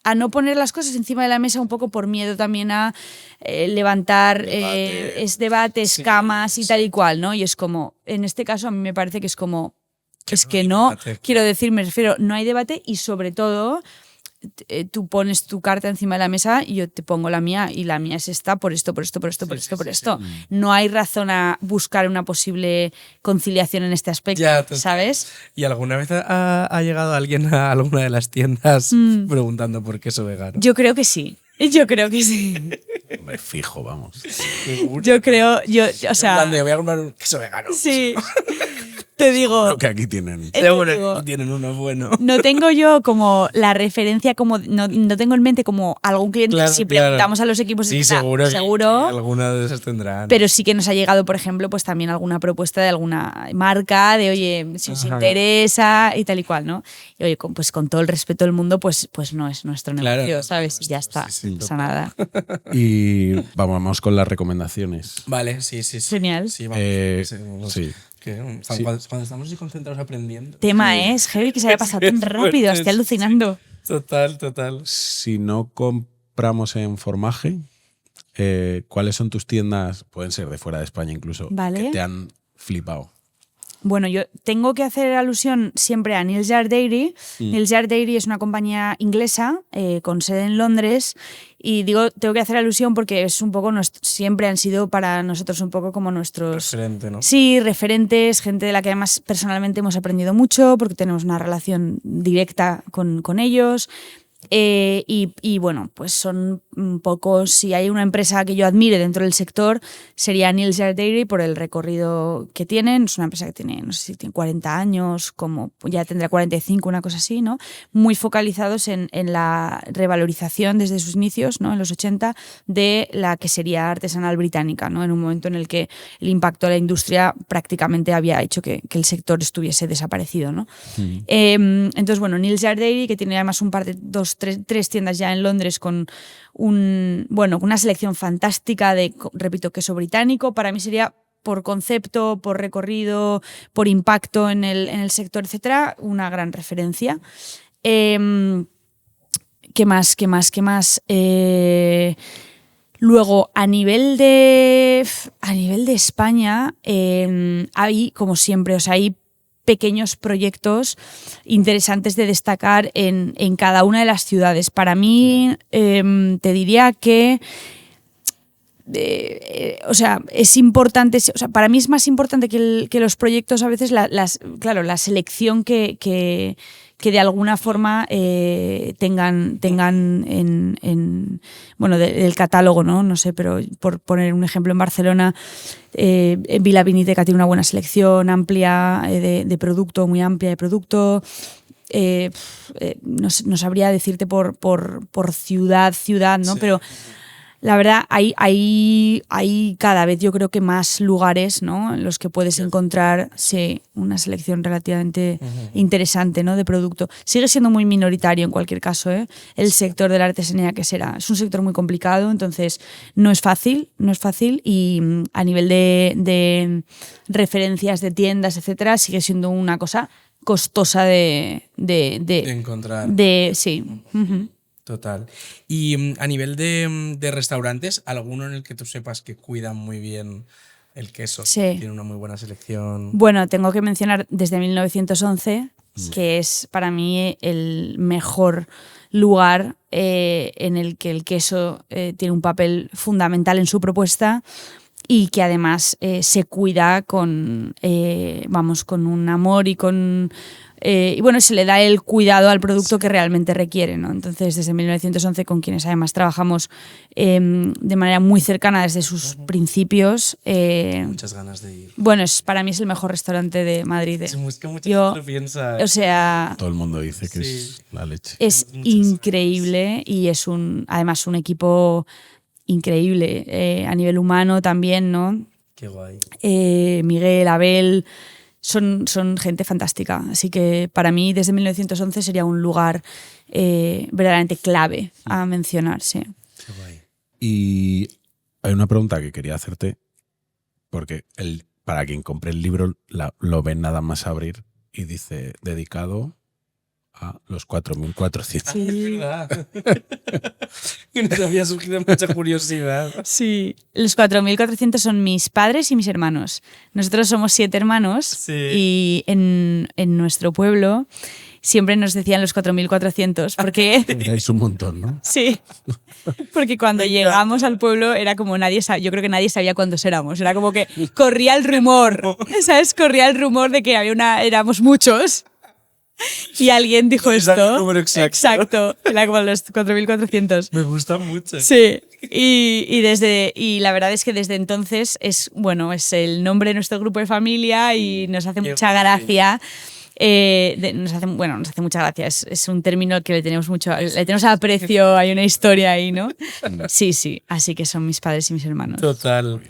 a no poner las cosas encima de la mesa un poco por miedo también a levantar debate, escamas y tal y cual, ¿no? Y es como, en este caso a mí me parece que es como, es que no, quiero decir, me refiero, no hay debate y sobre todo tú pones tu carta encima de la mesa y yo te pongo la mía y la mía es esta por esto. No hay razón a buscar una posible conciliación en este aspecto, ¿sabes? ¿Y alguna vez ha llegado alguien a alguna de las tiendas preguntando por queso vegano? Yo creo que sí. Me fijo, vamos. Yo creo, o sea... Voy a comprar un queso vegano. Sí. Te digo... Creo que aquí tienen. Aquí tienen uno bueno. No tengo yo como la referencia, como no tengo en mente como algún cliente. Claro, si preguntamos a los equipos, sí, seguro. Alguna de esas tendrán. Pero sí que nos ha llegado, por ejemplo, pues también alguna propuesta de alguna marca, de oye, si os interesa y tal y cual, ¿no? Y oye, pues con todo el respeto del mundo, pues no es nuestro negocio, ¿sabes? Y ya está, no pasa nada. Y vamos con las recomendaciones. Vale, sí. Genial. Sí, vamos. Sí. Cuando estamos así concentrados aprendiendo. Tema es heavy que se haya pasado tan rápido, estoy alucinando. Total. Si no compramos en Formaje, ¿cuáles son tus tiendas? Pueden ser de fuera de España incluso. Vale. Que te han flipado. Bueno, yo tengo que hacer alusión siempre a Neal's Yard Dairy. Neal's Yard Dairy es una compañía inglesa con sede en Londres. Y digo, tengo que hacer alusión porque es un poco siempre han sido para nosotros un poco como nuestros... Referente, ¿no? Sí, referentes, gente de la que además personalmente hemos aprendido mucho porque tenemos una relación directa con ellos. Y bueno, pues son un poco, si hay una empresa que yo admire dentro del sector, sería Neal's Yard Dairy por el recorrido que tienen. Es una empresa que tiene, no sé si tiene 40 años, como ya tendrá 45, una cosa así, ¿no? Muy focalizados en la revalorización desde sus inicios, ¿no? En los 80, de la que sería artesanal británica, ¿no? En un momento en el que el impacto de la industria prácticamente había hecho que el sector estuviese desaparecido, ¿no? Entonces, bueno, Neal's Yard Dairy, que tiene además un par de tres tiendas ya en Londres con una selección fantástica de, repito, queso británico. Para mí sería, por concepto, por recorrido, por impacto en el sector, etcétera, una gran referencia. ¿Qué más? Luego, a nivel de España, hay, como siempre, o sea, hay pequeños proyectos interesantes de destacar en cada una de las ciudades. Para mí, te diría que es importante, para mí es más importante que los proyectos a veces, la selección que de alguna forma tengan del catálogo, no sé, pero por poner un ejemplo, en Barcelona, Vila Viníteca tiene una buena selección amplia de producto, muy amplia de producto. No sabría decirte por ciudad, ¿no? Sí. Pero la verdad, hay cada vez, yo creo que más lugares, ¿no?, en los que puedes encontrar una selección relativamente interesante, ¿no?, de producto. Sigue siendo muy minoritario en cualquier caso, el sector de la artesanía, que será. Es un sector muy complicado, entonces no es fácil y a nivel de referencias de tiendas, etcétera, sigue siendo una cosa costosa de encontrar. Sí. Total. Y a nivel de restaurantes, ¿alguno en el que tú sepas que cuidan muy bien el queso? Sí. Tiene una muy buena selección. Bueno, tengo que mencionar desde 1911, que es para mí el mejor lugar en el que el queso tiene un papel fundamental en su propuesta y que además se cuida con un amor y con... se le da el cuidado al producto que realmente requiere, ¿no? Entonces, desde 1911, con quienes además trabajamos de manera muy cercana desde sus principios. Muchas ganas de ir. Bueno, para mí es el mejor restaurante de Madrid. Es que mucha gente lo piensa. O sea... Todo el mundo dice que es la leche. Es increíble y es además un equipo increíble a nivel humano también, ¿no? Qué guay. Miguel, Abel... Son gente fantástica, así que para mí desde 1911 sería un lugar verdaderamente clave a mencionar, sí. Qué guay. Y hay una pregunta que quería hacerte, porque para quien compre el libro lo ven nada más abrir y dice dedicado a los 4.400. Sí. Es verdad. Que nos había surgido mucha curiosidad. Sí, los 4.400 son mis padres y mis hermanos. Nosotros somos 7 hermanos y en nuestro pueblo siempre nos decían los 4.400 porque... Es un montón, ¿no? Sí, porque cuando llegamos al pueblo era como yo creo que nadie sabía cuántos éramos. Era como que corría el rumor, ¿sabes? Corría el rumor de que éramos muchos. Y alguien dijo esto. Número exacto. Era como los 4.400. Me gusta mucho. Sí. Y la verdad es que desde entonces es el nombre de nuestro grupo de familia y nos hace mucha gracia. Nos hace mucha gracia. Es un término que le tenemos aprecio, hay una historia ahí, ¿no? Sí. Así que son mis padres y mis hermanos. Total.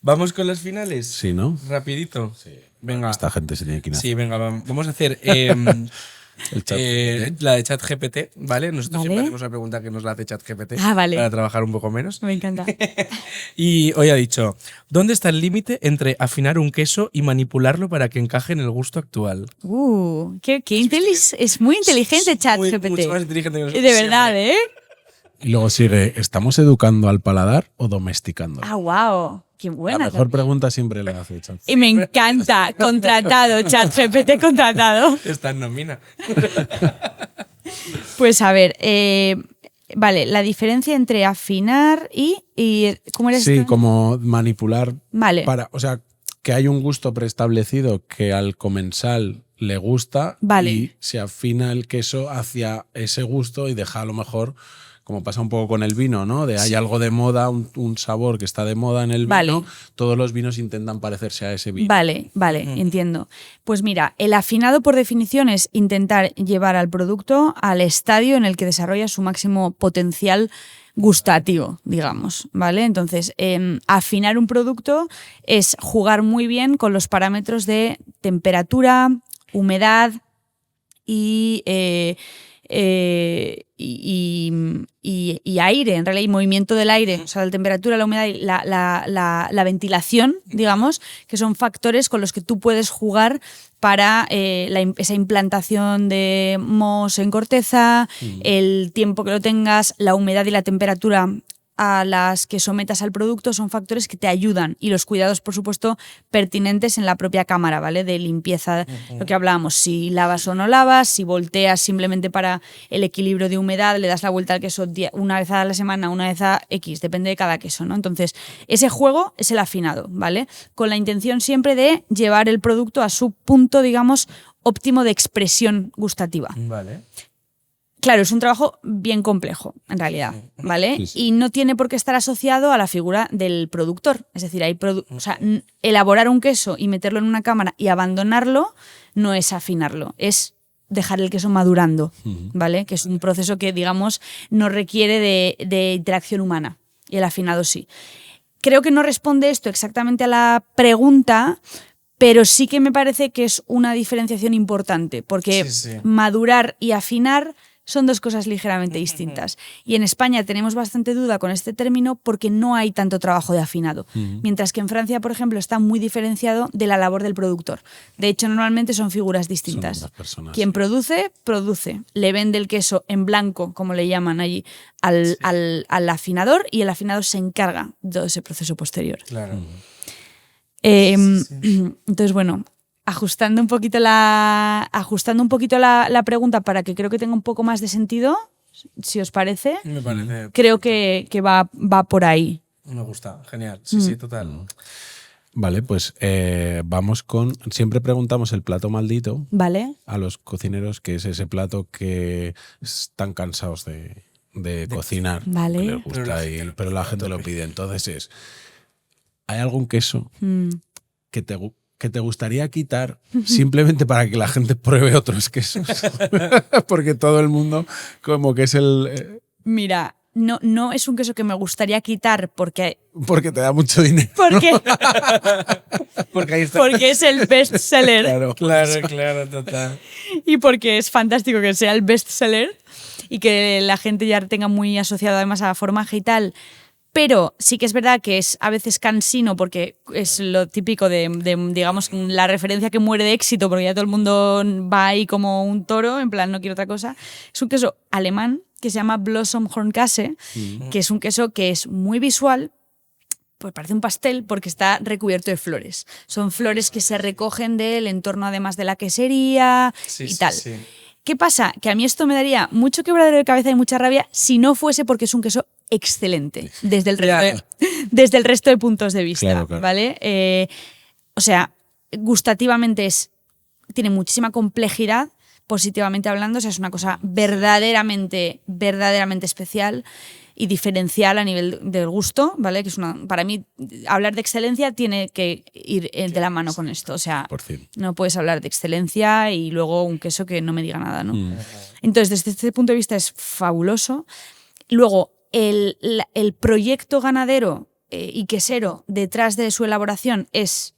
¿Vamos con las finales? Sí, ¿no? Rapidito. Sí. Venga. Esta gente se tiene que ir. Sí, venga, vamos a hacer la de ChatGPT, ¿vale? Nosotros siempre hacemos una pregunta que nos la hace ChatGPT para trabajar un poco menos. Me encanta. Y hoy ha dicho, ¿dónde está el límite entre afinar un queso y manipularlo para que encaje en el gusto actual? Qué es muy inteligente ChatGPT. Mucho más inteligente que nosotros. De verdad, siempre. Y luego sigue, ¿estamos educando al paladar o domesticando? Ah, wow. Qué buena. La mejor pregunta siempre la hace Chat. Y me encanta. Contratado, ChatGPT contratado. Está en nómina. Pues a ver, vale, la diferencia entre afinar y ¿cómo eres? Sí, como manipular Vale. o sea, que hay un gusto preestablecido que al comensal le gusta Vale. y se afina el queso hacia ese gusto y deja a lo mejor, como pasa un poco con el vino, ¿no? Hay algo de moda, un sabor que está de moda en el vino, Vale. todos los vinos intentan parecerse a ese vino. Vale, entiendo. Pues mira, el afinado por definición es intentar llevar al producto al estadio en el que desarrolla su máximo potencial gustativo, digamos, ¿vale? Entonces, afinar un producto es jugar muy bien con los parámetros de temperatura, humedad y aire, en realidad, y movimiento del aire, o sea, la temperatura, la humedad y la ventilación, digamos, que son factores con los que tú puedes jugar para esa implantación de mohos en corteza, el tiempo que lo tengas, la humedad y la temperatura a las que sometas al producto son factores que te ayudan, y los cuidados, por supuesto, pertinentes en la propia cámara, ¿vale? De limpieza, lo que hablábamos, si lavas o no lavas, si volteas simplemente para el equilibrio de humedad, le das la vuelta al queso una vez a la semana, una vez a X, depende de cada queso, ¿no? Entonces, ese juego es el afinado, ¿vale? Con la intención siempre de llevar el producto a su punto, digamos, óptimo de expresión gustativa. Vale. Claro, es un trabajo bien complejo, en realidad, ¿vale? Sí, sí. Y no tiene por qué estar asociado a la figura del productor. Es decir, o sea, elaborar un queso y meterlo en una cámara y abandonarlo no es afinarlo, es dejar el queso madurando, ¿vale? Que es un proceso que, digamos, no requiere de interacción humana, y el afinado sí. Creo que no responde esto exactamente a la pregunta, pero sí que me parece que es una diferenciación importante, porque Sí. madurar y afinar son dos cosas ligeramente distintas. Y en España tenemos bastante duda con este término porque no hay tanto trabajo de afinado. Mientras que en Francia, por ejemplo, está muy diferenciado de la labor del productor. De hecho, normalmente son figuras distintas. Son ambas personas. Quien produce, le vende el queso en blanco, como le llaman allí, al afinador, y el afinador se encarga de todo ese proceso posterior. Claro. Entonces, bueno, ajustando un poquito la pregunta para que creo que tenga un poco más de sentido, si os parece, Me parece. creo que va por ahí. Me gusta. Genial. Sí, total. Vale, pues vamos con... Siempre preguntamos el plato maldito ¿Vale? a los cocineros, que es ese plato que están cansados de cocinar, Vale. que les gusta, pero la gente lo pide. Entonces ¿hay algún queso que te gustaría quitar simplemente para que la gente pruebe otros quesos? Porque todo el mundo como que es el... Mira, no es un queso que me gustaría quitar porque Porque te da mucho dinero. Porque ahí está. porque es el best seller. Claro, total. Y porque es fantástico que sea el best seller y que la gente ya tenga muy asociado además a formaje y tal. Pero sí que es verdad que es a veces cansino porque es lo típico de, digamos, la referencia que muere de éxito porque ya todo el mundo va ahí como un toro, en plan no quiero otra cosa. Es un queso alemán que se llama Blossom Hornkäse, que es un queso que es muy visual, pues parece un pastel porque está recubierto de flores. Son flores que se recogen del entorno además de la quesería y tal. Sí. ¿Qué pasa? Que a mí esto me daría mucho quebradero de cabeza y mucha rabia si no fuese porque es un queso excelente desde el resto de puntos de vista, Claro. ¿vale? O sea, gustativamente tiene muchísima complejidad, positivamente hablando, o sea, es una cosa verdaderamente especial y diferencial a nivel del gusto, ¿vale? Que es para mí, hablar de excelencia tiene que ir de la mano con esto. O sea, Por fin. no puedes hablar de excelencia y luego un queso que no me diga nada, ¿no? Entonces, desde este punto de vista es fabuloso. Luego, el proyecto ganadero y quesero detrás de su elaboración es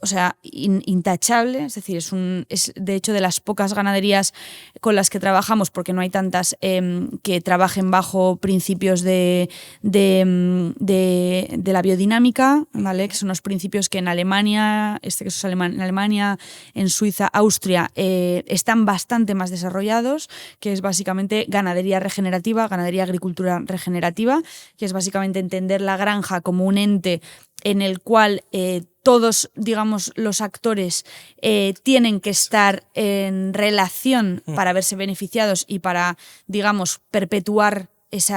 o sea, intachable, es decir, es de hecho de las pocas ganaderías con las que trabajamos, porque no hay tantas que trabajen bajo principios de la biodinámica, ¿vale? Que son los principios que en Alemania, en Alemania, en Suiza, Austria, están bastante más desarrollados, que es básicamente ganadería regenerativa, agricultura regenerativa, que es básicamente entender la granja como un ente en el cual todos, digamos, los actores tienen que estar en relación para verse beneficiados y para, digamos, perpetuar ese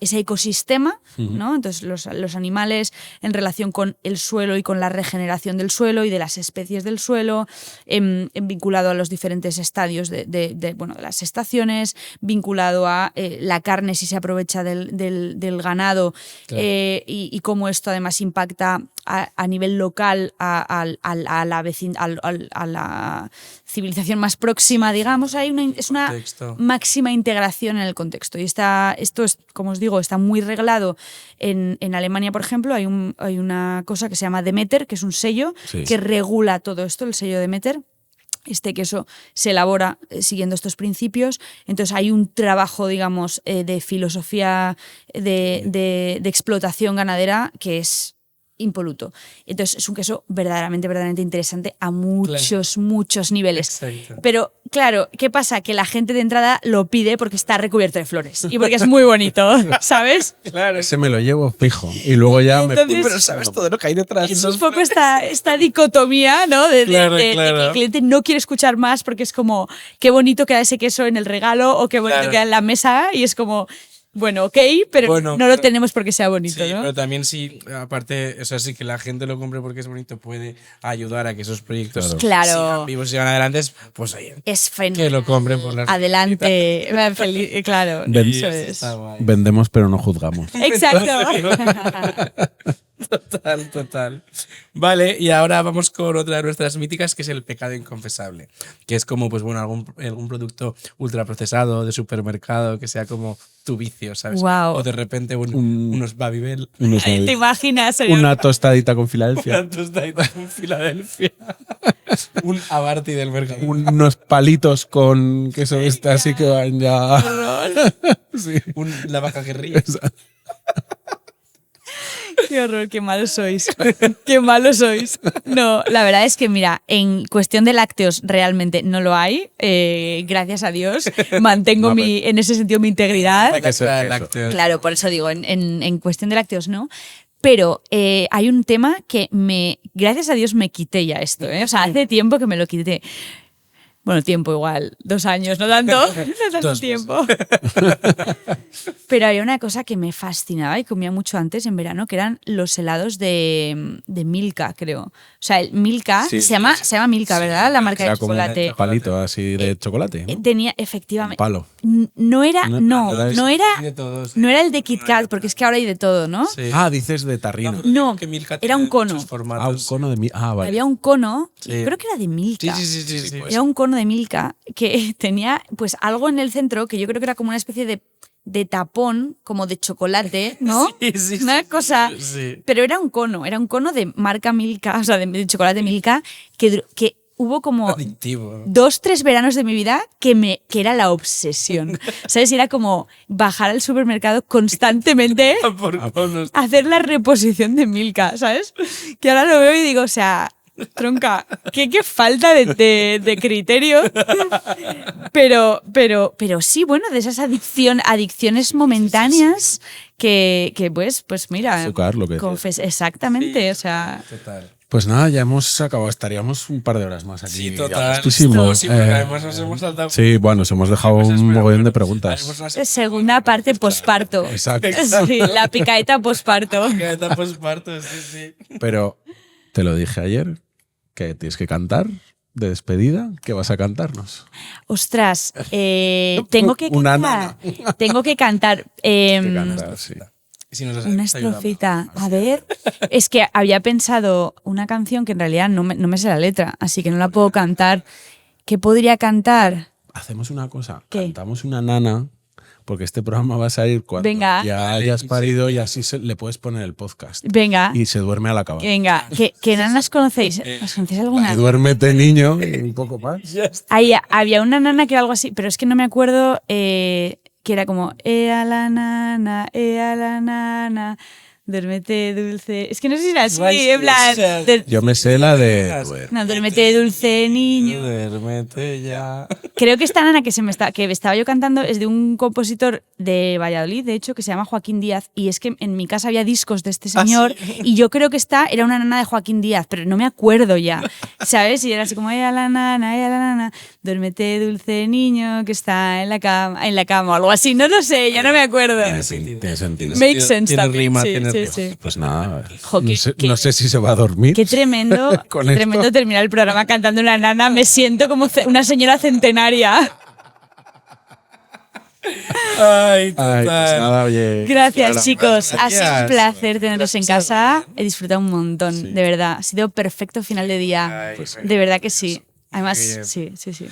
ecosistema, ¿no? Entonces los animales en relación con el suelo y con la regeneración del suelo y de las especies del suelo, vinculado a los diferentes estadios de las estaciones, vinculado a la carne si se aprovecha del ganado, claro. Y cómo esto además impacta a nivel local a la civilización más próxima, digamos. Es una máxima integración en el contexto. Y esto es, como os digo, está muy reglado. En Alemania, por ejemplo, hay una cosa que se llama Demeter, que es un sello que regula todo esto, el sello Demeter. Este queso se elabora siguiendo estos principios. Entonces hay un trabajo, digamos, de filosofía de explotación ganadera que es impoluto. Entonces es un queso verdaderamente interesante a muchos niveles. Exacto. Pero claro, ¿qué pasa? Que la gente de entrada lo pide porque está recubierto de flores y porque es muy bonito, ¿sabes? Claro. Ese me lo llevo fijo y luego ya pero sabes todo lo que hay detrás. Es un poco esta dicotomía, ¿no? De que el cliente no quiere escuchar más porque es como qué bonito queda ese queso en el regalo o qué bonito queda en la mesa y es como... Bueno, ok, pero no lo tenemos porque sea bonito, sí, ¿no? Pero también sí, aparte, o sea, sí que la gente lo compre porque es bonito, puede ayudar a que esos proyectos sigan vivos y sigan adelante, pues oye, que lo compren por las... Adelante, claro. Eso es. Vendemos pero no juzgamos. Exacto. Total. Vale, y ahora vamos con otra de nuestras míticas, que es el pecado inconfesable, que es como, pues bueno, algún producto ultraprocesado de supermercado que sea como tu vicio, ¿sabes? Wow. O de repente unos Babybel. ¿Te imaginas? Una tostadita con Filadelfia. Una tostadita con Filadelfia. Un Abarty del mercado. Unos palitos con queso así que van ya... Sí. La vaca que ríe. Qué horror, qué malos sois. Qué malos sois. No, la verdad es que, mira, en cuestión de lácteos realmente no lo hay. Gracias a Dios. Mantengo en ese sentido mi integridad. Claro, por eso digo, en cuestión de lácteos no. Pero hay un tema que gracias a Dios me quité ya esto. O sea, hace tiempo que me lo quité. Bueno, tiempo igual, 2 años, no tanto, no tanto tiempo. Pero había una cosa que me fascinaba y comía mucho antes en verano, que eran los helados de Milka, creo. O sea, el Milka, se llama Milka, ¿verdad? La marca de chocolate. Un palito así de chocolate, ¿no? Tenía, efectivamente. Un palo. No era el de Kit Kat, porque es que ahora hay de todo, ¿no? Sí. Ah, dices de tarrino. No, era un cono. Un cono de Milka. Ah, vale. Había un cono, creo que era de Milka. Sí. Era un cono de Milka que tenía pues algo en el centro que yo creo que era como una especie de tapón, como de chocolate, ¿no? Sí. Una cosa. Sí. Pero era un cono de marca Milka, o sea, de chocolate Milka, que hubo como adictivo. 2-3 veranos de mi vida que era la obsesión. ¿Sabes? Era como bajar al supermercado constantemente a hacer la reposición de Milka, ¿sabes? Que ahora lo veo y digo, o sea, tronca, qué falta de criterio. Pero sí, bueno, de esas adicciones momentáneas que pues mira. Azúcar, lo que exactamente, sí, o sea. Total. Pues nada, ya hemos acabado. Estaríamos un par de horas más aquí. Sí, total. Sí, además nos hemos saltado. Sí, bueno, nos hemos dejado un mogollón de preguntas. Segunda parte posparto. Exacto. Sí, la picaeta posparto. Picaeta posparto, sí. Pero te lo dije ayer, que tienes que cantar de despedida. ¿Qué vas a cantarnos? Ostras, tengo que cantar. Una nana. Tengo que cantar. Sí. Si una estrofita. A ver, es que había pensado una canción que en realidad no me sé la letra, así que no la puedo cantar. ¿Qué podría cantar? Hacemos una cosa. ¿Qué? Cantamos una nana, porque este programa va a salir cuando Venga. ya hayas parido y así le puedes poner el podcast. Venga. Y se duerme al acabar. Venga. ¿Qué nanas conocéis? ¿Os conocéis alguna? Y duérmete, niño, y un poco más. Había una nana que era algo así, pero es que no me acuerdo, que era como, ea la nana, duérmete dulce. Es que no sé si era así, en plan. Yo me sé la de... No, duérmete dulce niño. Duérmete ya. Creo que esta nana que estaba yo cantando es de un compositor de Valladolid, de hecho, que se llama Joaquín Díaz. Y es que en mi casa había discos de este señor. Y yo creo que era una nana de Joaquín Díaz, pero no me acuerdo ya. ¿Sabes? Y era así como, la nana, duérmete dulce niño que está en la cama o algo así. No lo sé, ya no me acuerdo. Tiene sentido. Make sense Tiene también. rima, Sí, tiene sí, rima. sí. Pues nada, Jo, no sé si se va a dormir. Qué tremendo, Con tremendo esto. terminar el programa cantando una nana. Me siento como una señora centenaria. Ay, Ay, pues nada, oye. Gracias, Clara, chicos. Ha sido un Gracias. placer tenerlos en casa. He disfrutado un montón, de verdad. Ha sido perfecto final de día. Ay, De verdad que sí. Además, Qué bien. sí.